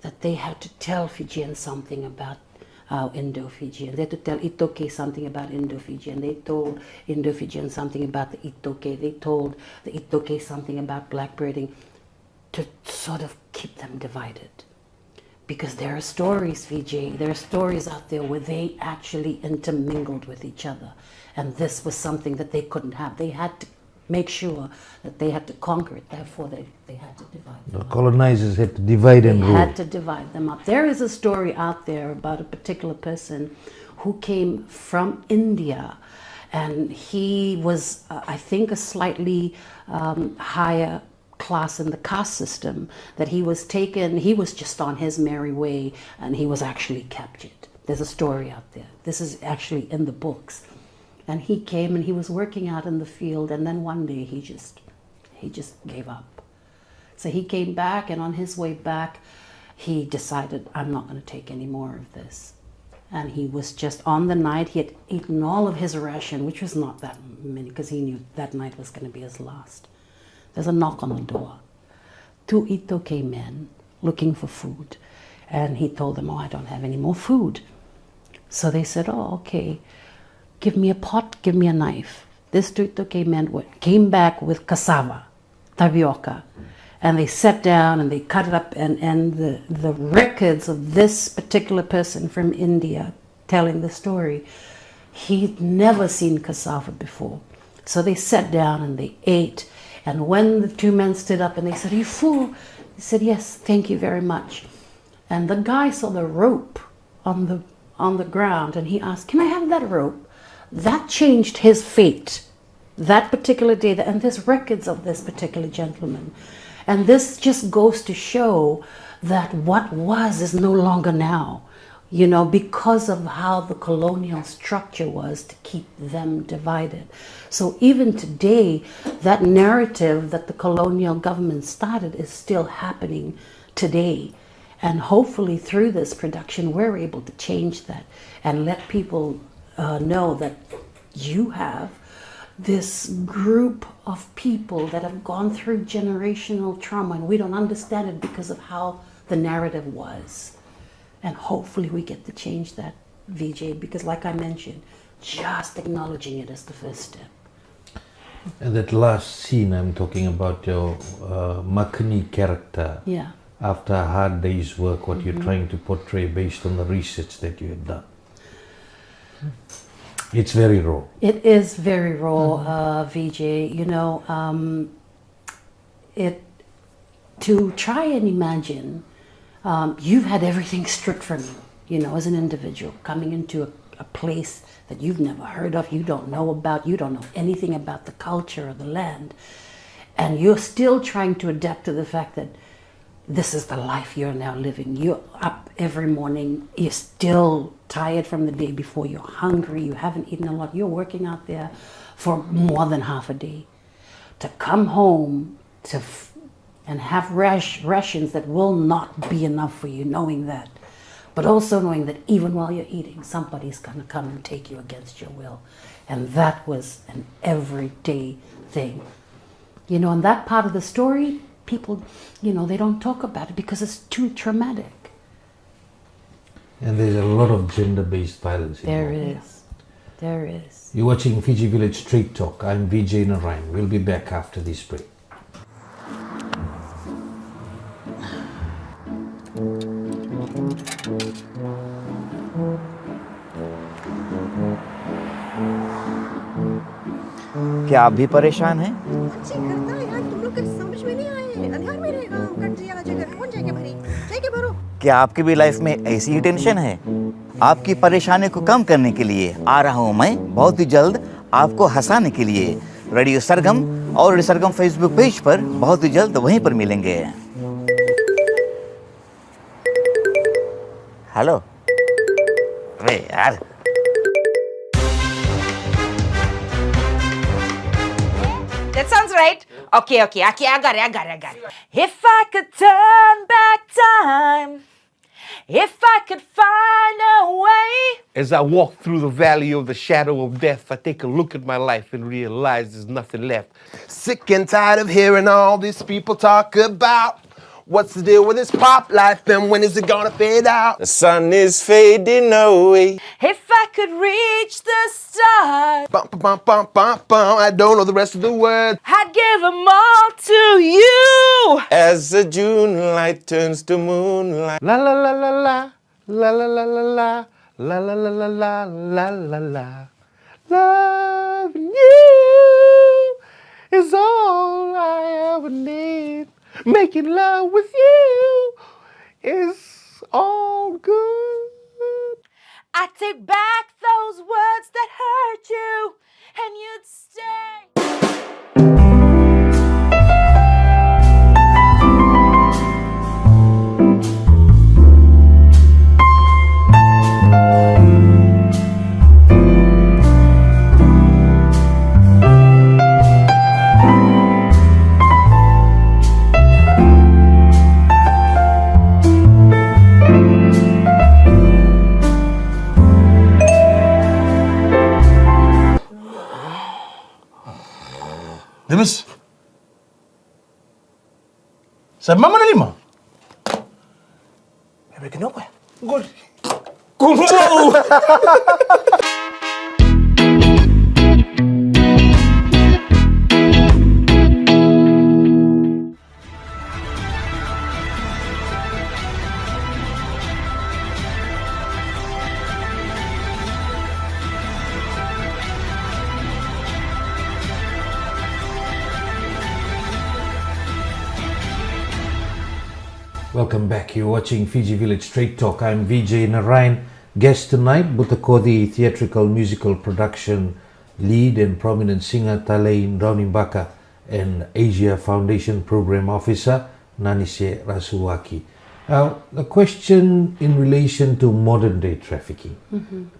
that they had to tell Fijians something about Indo-Fijian. They had to tell Itoke something about Indo-Fijian. They told Indo-Fijian something about the Itoke. They told the Itoke something about blackbirding, to sort of keep them divided. Because there are stories, Fiji, there are stories out there where they actually intermingled with each other. And this was something that they couldn't have. They had to make sure that they had to conquer it. Therefore, they had to divide them up. The colonizers had to divide and rule. They had to divide them up. There is a story out there about a particular person who came from India. And he was, I think, a slightly higher class in the caste system, that he was taken, he was just on his merry way, and he was actually captured. There's a story out there. This is actually in the books. And he came and he was working out in the field, and then one day he just gave up. So he came back, and on his way back, he decided, I'm not going to take any more of this. And he was just on the night, he had eaten all of his ration, which was not that many, because he knew that night was going to be his last. There's a knock on the door. 2 Itoke men looking for food. And he told them, I don't have any more food. So they said, okay, give me a pot, give me a knife. This 2 Itoke men came back with cassava, tapioca. And they sat down and they cut it up, and the records of this particular person from India telling the story, he'd never seen cassava before. So they sat down and they ate. And when the 2 men stood up and they said, are you full? He said, yes, thank you very much. And the guy saw the rope on the ground, and he asked, can I have that rope? That changed his fate that particular day. And there's records of this particular gentleman. And this just goes to show that what was is no longer now, because of how the colonial structure was to keep them divided. So even today, that narrative that the colonial government started is still happening today. And hopefully through this production, we're able to change that and let people know that you have this group of people that have gone through generational trauma, and we don't understand it because of how the narrative was. And hopefully we get to change that, Vijay, because like I mentioned, just acknowledging it is the first step. And that last scene, I'm talking about your Makani character. Yeah. After a hard day's work, what you're trying to portray based on the research that you had done. It's very raw. It is very raw, Vijay. You know, to try and imagine, you've had everything stripped from you, you know, as an individual, coming into a place that you've never heard of, you don't know about, you don't know anything about the culture or the land, and you're still trying to adapt to the fact that this is the life you're now living. You're up every morning, you're still tired from the day before, you're hungry, you haven't eaten a lot, you're working out there for more than half a day. To come home and have rations that will not be enough for you, knowing that. But also knowing that even while you're eating, somebody's going to come and take you against your will. And that was an everyday thing. You know, and that part of the story, people, you know, they don't talk about it because it's too traumatic. And there's a lot of gender-based violence involved. There is. There is. You're watching Fiji Village Straight Talk. I'm Vijay Narayan. We'll be back after this break. क्या आप भी परेशान हैं? अच्छी करता है यार, तुम लोग कुछ समझ में नहीं आए। अंधार में रहेगा, कट जिया जगह कौन जाएगा भरी? जाएगा भरो। क्या आपकी भी लाइफ में ऐसी ही टेंशन है? आपकी परेशानी को कम करने के लिए आ रहा हूं मैं बहुत ही जल्द आपको हंसाने के लिए। रेडियो सरगम और रेडियो सरगम फेसबुक पेज पर बहुत ही जल्द वहीं पर मिलेंगे। हेलो, अरे यार, that sounds right. Okay, I got it. If I could turn back time, if I could find a way. As I walk through the valley of the shadow of death, I take a look at my life and realize there's nothing left. Sick and tired of hearing all these people talk about what's the deal with this pop life and when is it gonna fade out? The sun is fading away. If I could reach the stars, Bum, bum, bum, bum, bum. I don't know the rest of the words. I'd give them all to you. As the June light turns to moonlight. La la la la la, la la la la la, la la la la la, la la la. Loving you is all I ever need. Making love with you is all good. I take back those words that hurt you, and you'd stay. Demis, sa mama na lima? Bebe, kenapa? Gol. Gol! Welcome back. You're watching Fiji Village Straight Talk. I'm Vijay Narayan. Guest tonight, Butakodi Theatrical Musical Production Lead and Prominent Singer Talei Draunibaka and Asia Foundation Program Officer Nanise Rasuaki. Now, the question in relation to modern day trafficking.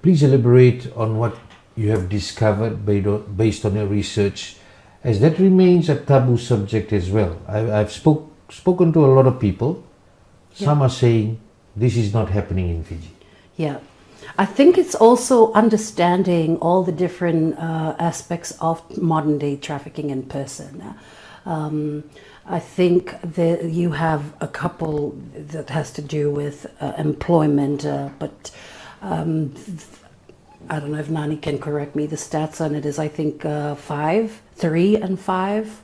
Please elaborate on what you have discovered based on your research, as that remains a taboo subject as well. I've spoken to a lot of people. Some are saying this is not happening in Fiji. Yeah. I think it's also understanding all the different aspects of modern day trafficking in person. I think that you have a couple that has to do with employment, but I don't know if Nani can correct me. The stats on it is, I think, 3 and 5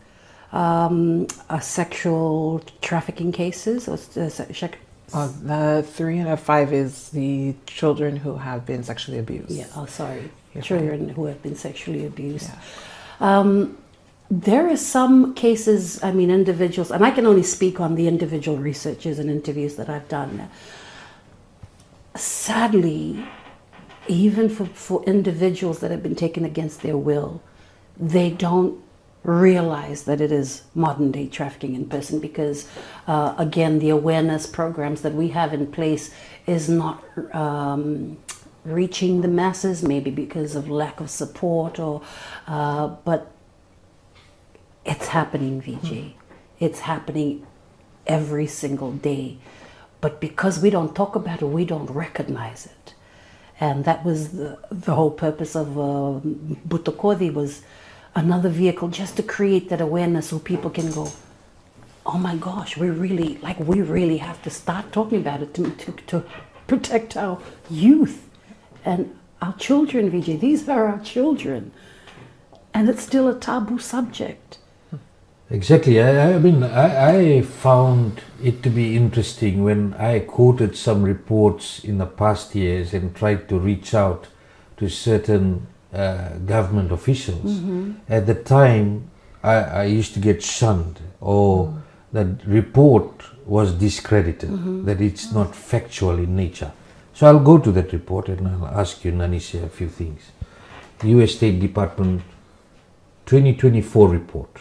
are sexual trafficking cases. The 3 and 5 is the children who have been sexually abused. Yeah. Oh, sorry. You're Children fine. who have been sexually abused. Yeah. There are some cases, I mean, individuals, and I can only speak on the individual researches and interviews that I've done. Sadly, even for individuals that have been taken against their will, they don't realize that it is modern day trafficking in person because, again, the awareness programs that we have in place is not reaching the masses, maybe because of lack of support or, but it's happening, Vijay. It's happening every single day. But because we don't talk about it, we don't recognize it. And that was the whole purpose of Butokodi, was another vehicle just to create that awareness so people can go, oh my gosh, we really have to start talking about it to protect our youth and our children, Vijay. These are our children. And it's still a taboo subject. Exactly. I mean, I found it to be interesting when I quoted some reports in the past years and tried to reach out to certain government officials. Mm-hmm. At the time, I used to get shunned, or that report was discredited, that it's not factual in nature. So I'll go to that report and I'll ask you, Nanise, a few things. US State Department 2024 report.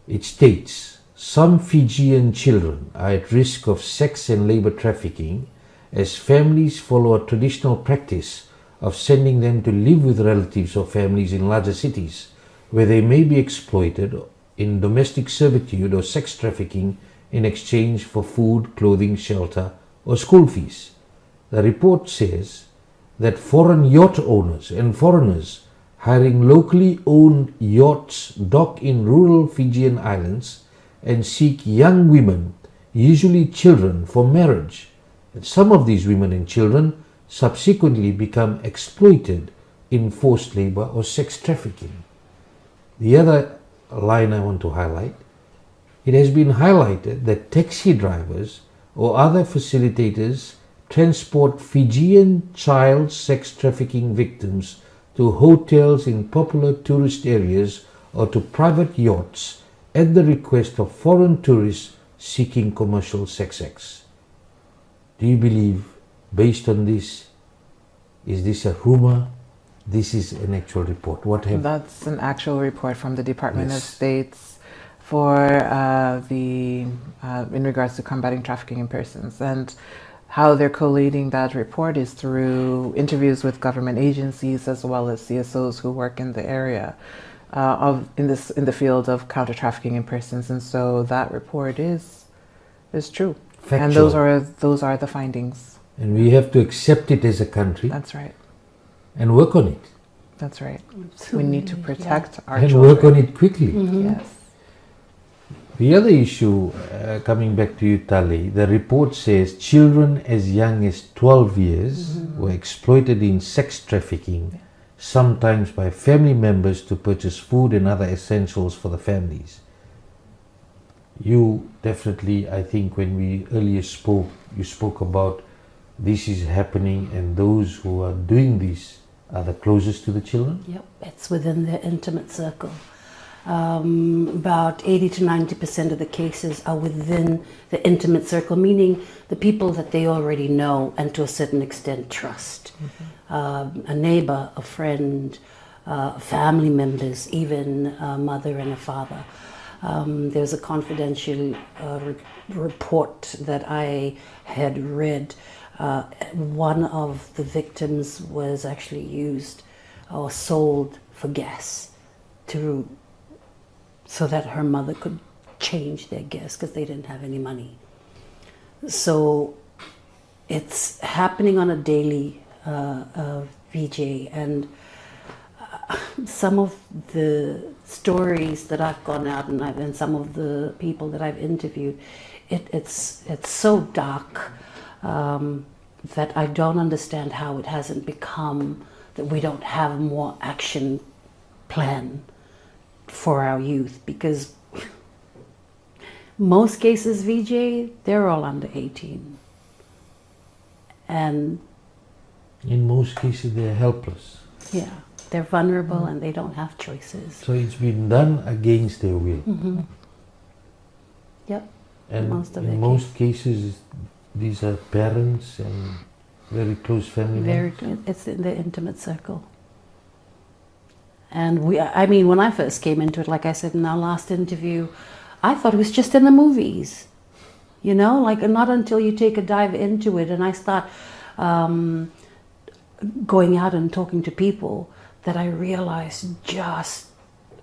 It states, some Fijian children are at risk of sex and labor trafficking as families follow a traditional practice of sending them to live with relatives or families in larger cities, where they may be exploited in domestic servitude or sex trafficking in exchange for food, clothing, shelter, or school fees. The report says that foreign yacht owners and foreigners hiring locally owned yachts dock in rural Fijian islands and seek young women, usually children, for marriage. And some of these women and children subsequently become exploited in forced labor or sex trafficking. The other line I want to highlight, it has been highlighted that taxi drivers or other facilitators transport Fijian child sex trafficking victims to hotels in popular tourist areas or to private yachts at the request of foreign tourists seeking commercial sex acts. Do you believe, based on this, is this a rumor? This is an actual report. That's an actual report from the Department of Yes. State's for in regards to combating trafficking in persons. And how they're collating that report is through interviews with government agencies as well as CSOs who work in the area in the field of counter trafficking in persons. And so that report is true. Factual. And those are the findings. And we have to accept it as a country. That's right. And work on it. That's right. We need to protect our and children. work on it quickly. Yes. The other issue, coming back to you, Tali, the report says children as young as 12 years were exploited in sex trafficking, sometimes by family members to purchase food and other essentials for the families. You definitely, I think when we earlier spoke, you spoke about this is happening and those who are doing this are the closest to the children? Yep, it's within their intimate circle. About 80 to 90% of the cases are within the intimate circle, meaning the people that they already know and to a certain extent trust. A neighbor, a friend, family members, even a mother and a father. There's a confidential report that I had read. One of the victims was actually used or sold for gas so that her mother could change their gas because they didn't have any money. So it's happening on a daily Vijay, and some of the stories that I've gone out and some of the people that I've interviewed, it's so dark that I don't understand how it hasn't become that we don't have more action plan for our youth, because most cases, Vijay, they're all under 18. And in most cases, they're helpless. yeah, they're vulnerable and they don't have choices. So it's been done against their will. Mm-hmm. Yep. And in in most cases, these are parents and very close family members. It's in the intimate circle. And when I first came into it, like I said in our last interview, I thought it was just in the movies. Not until you take a dive into it and I start going out and talking to people that I realized just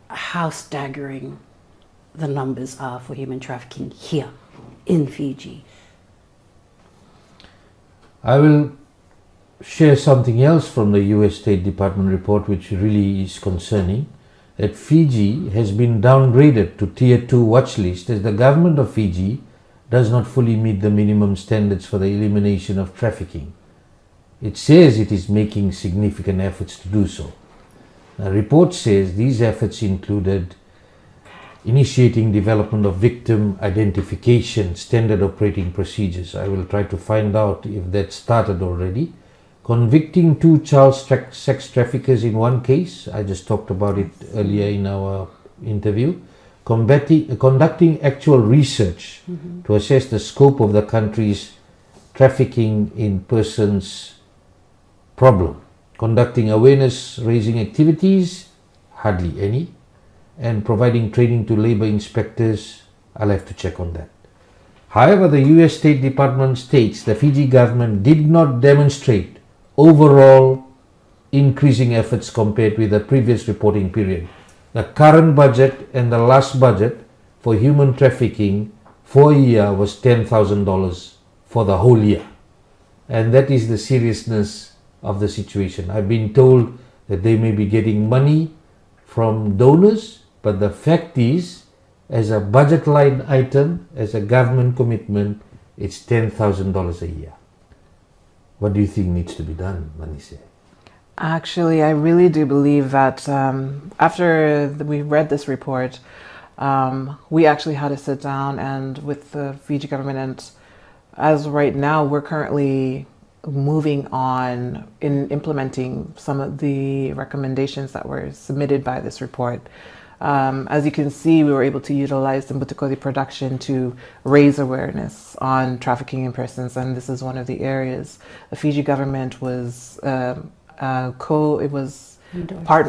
how staggering the numbers are for human trafficking here in Fiji. I will share something else from the US State Department report, which really is concerning, that Fiji has been downgraded to Tier 2 watch list as the government of Fiji does not fully meet the minimum standards for the elimination of trafficking. It says it is making significant efforts to do so. The report says these efforts included initiating development of victim identification standard operating procedures. I will try to find out if that started already. Convicting 2 child sex traffickers in one case. I just talked about it earlier in our interview. Conducting actual research to assess the scope of the country's trafficking in persons problem. Conducting awareness raising activities, hardly any. And providing training to labor inspectors, I'll have to check on that. However, the US State Department states the Fiji government did not demonstrate overall increasing efforts compared with the previous reporting period. The current budget and the last budget for human trafficking for a year was $10,000 for the whole year. And that is the seriousness of the situation. I've been told that they may be getting money from donors, but the fact is, as a budget line item, as a government commitment, it's $10,000 a year. What do you think needs to be done, Nanise? Actually, I really do believe that after we read this report, we actually had to sit down and with the Fiji government, and as right now, we're currently moving on in implementing some of the recommendations that were submitted by this report. As you can see, we were able to utilize the Butukoli production to raise awareness on trafficking in persons, and this is one of the areas. The Fiji government was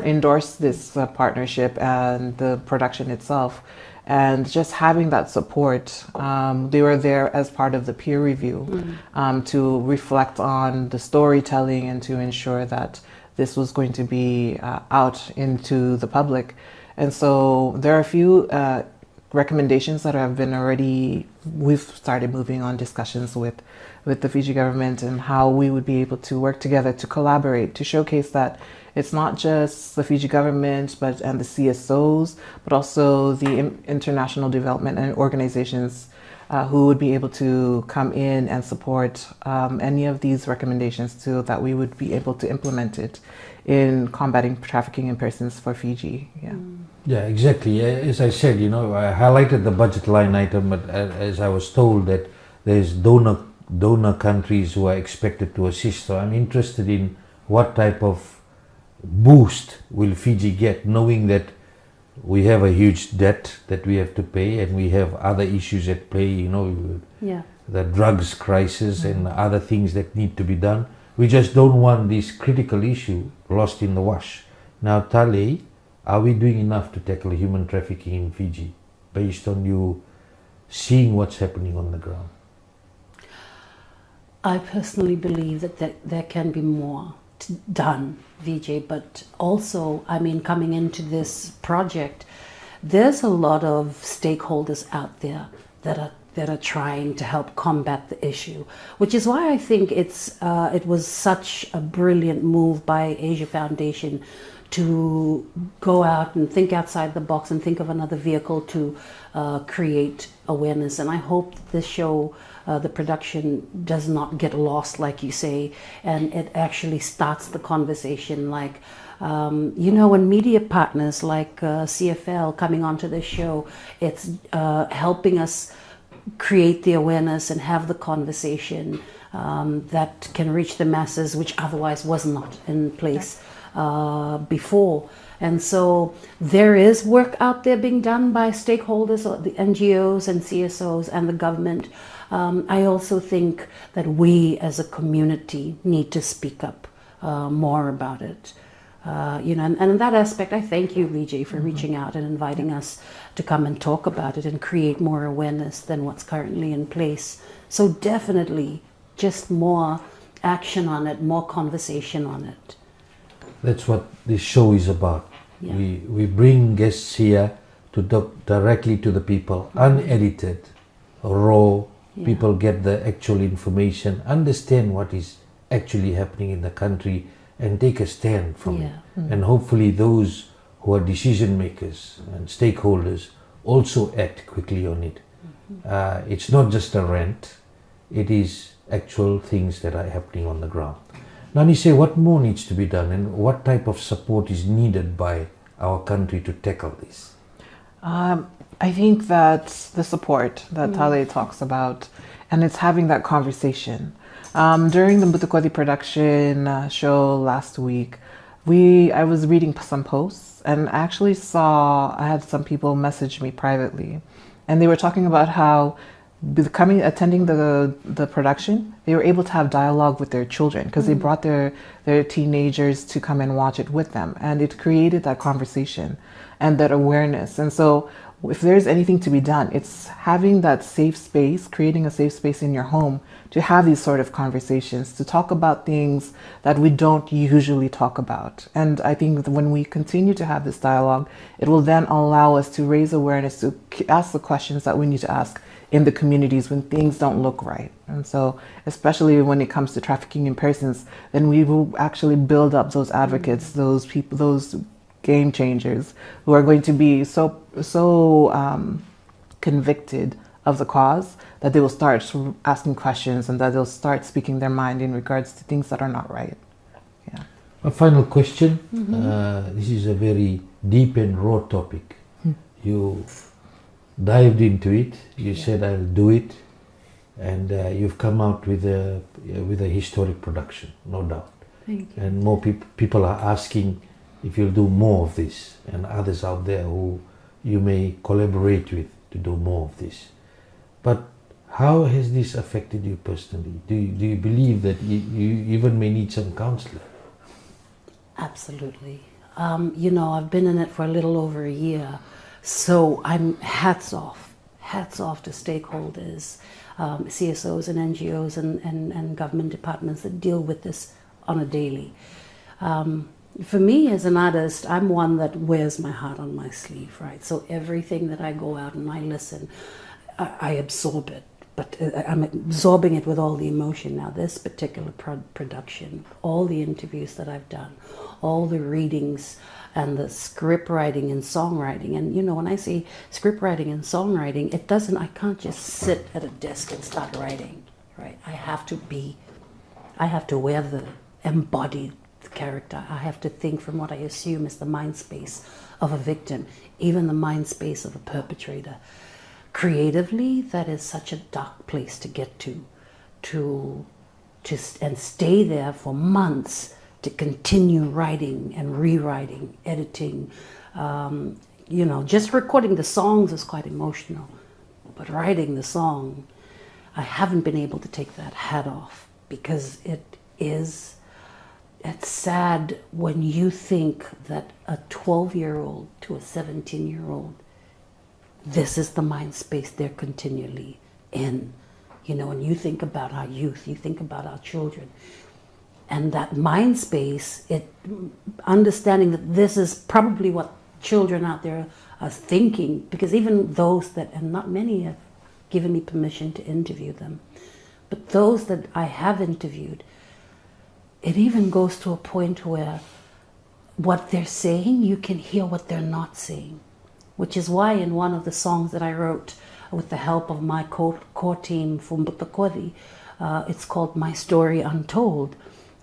endorsed this partnership and the production itself, and just having that support, they were there as part of the peer review to reflect on the storytelling and to ensure that this was going to be out into the public. And so there are a few recommendations that have been already, we've started moving on discussions with the Fiji government and how we would be able to work together to collaborate, to showcase that it's not just the Fiji government and the CSOs, but also the international development and organizations who would be able to come in and support any of these recommendations so that we would be able to implement it in combating trafficking in persons for Fiji. Yeah, exactly. As I said, I highlighted the budget line item, but as I was told that there's donor countries who are expected to assist. So I'm interested in what type of boost will Fiji get, knowing that we have a huge debt that we have to pay and we have other issues at play, the drugs crisis and other things that need to be done. We just don't want this critical issue lost in the wash. Now, Talei, are we doing enough to tackle human trafficking in Fiji based on you seeing what's happening on the ground? I personally believe that there can be more done, Vijay, but also, coming into this project, there's a lot of stakeholders out there that are that are trying to help combat the issue, which is why I think it was such a brilliant move by Asia Foundation to go out and think outside the box and think of another vehicle to create awareness. And I hope this show, the production, does not get lost, like you say, and it actually starts the conversation. Like, when media partners like CFL coming onto the show, it's helping us create the awareness and have the conversation that can reach the masses, which otherwise was not in place before. And so there is work out there being done by stakeholders, or the NGOs and CSOs and the government. I also think that we as a community need to speak up more about it. And in that aspect, I thank you, Vijay, for reaching out and inviting us to come and talk about it and create more awareness than what's currently in place. So definitely just more action on it, more conversation on it. That's what this show is about. Yeah. We bring guests here to talk directly to the people, unedited, raw. Yeah. People get the actual information, understand what is actually happening in the country, and take a stand from it. And hopefully those who are decision makers and stakeholders also act quickly on it. It's not just a rant, it is actual things that are happening on the ground. Nanise, what more needs to be done, and what type of support is needed by our country to tackle this? I think that's the support that Talei talks about, and it's having that conversation. During the Butukodi production show last week, I was reading some posts and actually I had some people message me privately, and they were talking about how attending the production, they were able to have dialogue with their children because they brought their teenagers to come and watch it with them, and it created that conversation and that awareness. And so if there's anything to be done, it's having that safe space, creating a safe space in your home to have these sort of conversations, to talk about things that we don't usually talk about. And I think that when we continue to have this dialogue, it will then allow us to raise awareness, to ask the questions that we need to ask in the communities when things don't look right. And so, especially when it comes to trafficking in persons, then we will actually build up those advocates, those people, those game changers who are going to be so convicted of the cause that they will start asking questions, and that they'll start speaking their mind in regards to things that are not right. Yeah. A final question. This is a very deep and raw topic. You dived into it. You said, "I'll do it," and you've come out with a historic production, no doubt. Thank you. And more people are asking if you'll do more of this, and others out there who you may collaborate with to do more of this. But how has this affected you personally? Do you believe that you even may need some counseling? Absolutely. I've been in it for a little over a year, so I'm hats off to stakeholders, CSOs and NGOs and government departments that deal with this on a daily. For me as an artist, I'm one that wears my heart on my sleeve, right? So everything that I go out and I listen, I absorb it, but I'm absorbing it with all the emotion. Now this particular production, all the interviews that I've done, all the readings and the script writing and songwriting, and when I say script writing and songwriting, I can't just sit at a desk and start writing, right? I have to wear the embodied character. I have to think from what I assume is the mind space of a victim, even the mind space of a perpetrator. Creatively, that is such a dark place to get to and stay there for months, to continue writing and rewriting, editing. Just recording the songs is quite emotional, but writing the song, I haven't been able to take that hat off, because it's sad when you think that a 12-year-old to a 17-year-old, this is the mind space they're continually in. When you think about our youth, you think about our children. And that mind space, understanding that this is probably what children out there are thinking, because even those and not many have given me permission to interview them. But those that I have interviewed, it even goes to a point where what they're saying, you can hear what they're not saying, which is why in one of the songs that I wrote with the help of my core team from Butakodi, it's called My Story Untold,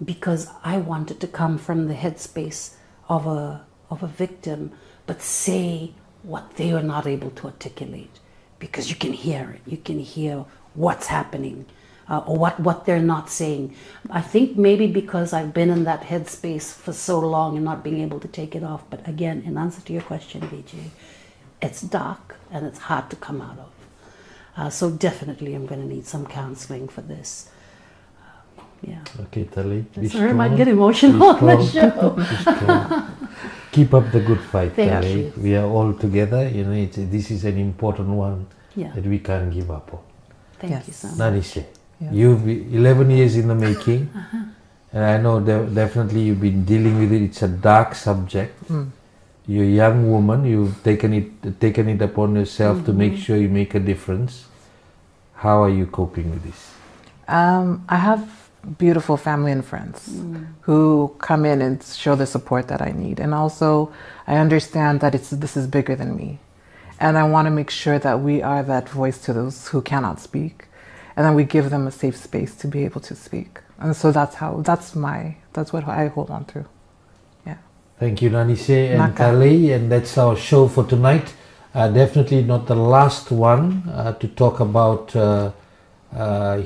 because I wanted to come from the headspace of a victim, but say what they are not able to articulate, because you can hear it, you can hear what's happening, or what they're not saying. I think maybe because I've been in that headspace for so long and not being able to take it off. But again, in answer to your question, Vijay, it's dark and it's hard to come out of. So definitely I'm going to need some counseling for this. Yeah. Okay, Tali. Sorry, I might get emotional on the show. Keep up the good fight, Thank Tali. you. We are all together. You know, this is an important one that we can't give up on. Thank you so much. Nanise, Yeah. you've 11 years in the making, and I know definitely you've been dealing with it. It's a dark subject. You're a young woman. You've taken it upon yourself to make sure you make a difference. How are you coping with this? I have beautiful family and friends who come in and show the support that I need. And also, I understand that this is bigger than me. And I want to make sure that we are that voice to those who cannot speak. And then we give them a safe space to be able to speak. And so that's what I hold on to. Yeah. Thank you, Nanise and Naka. Talei, and that's our show for tonight. Definitely not the last one to talk about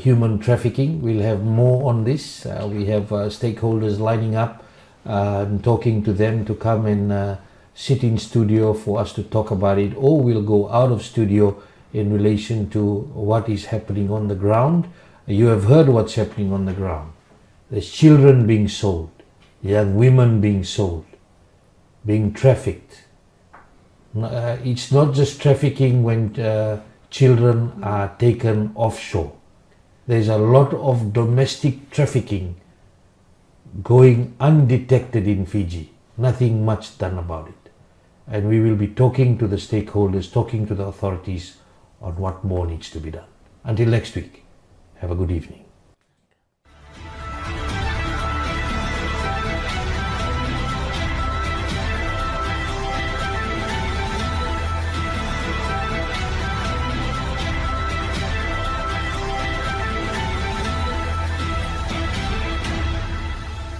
human trafficking. We'll have more on this. We have stakeholders lining up and talking to them to come and sit in studio for us to talk about it, or we'll go out of studio in relation to what is happening on the ground. You have heard what's happening on the ground. There's children being sold, young women being sold, being trafficked. It's not just trafficking when children are taken offshore. There's a lot of domestic trafficking going undetected in Fiji. Nothing much done about it. And we will be talking to the stakeholders, talking to the authorities on what more needs to be done. Until next week, have a good evening.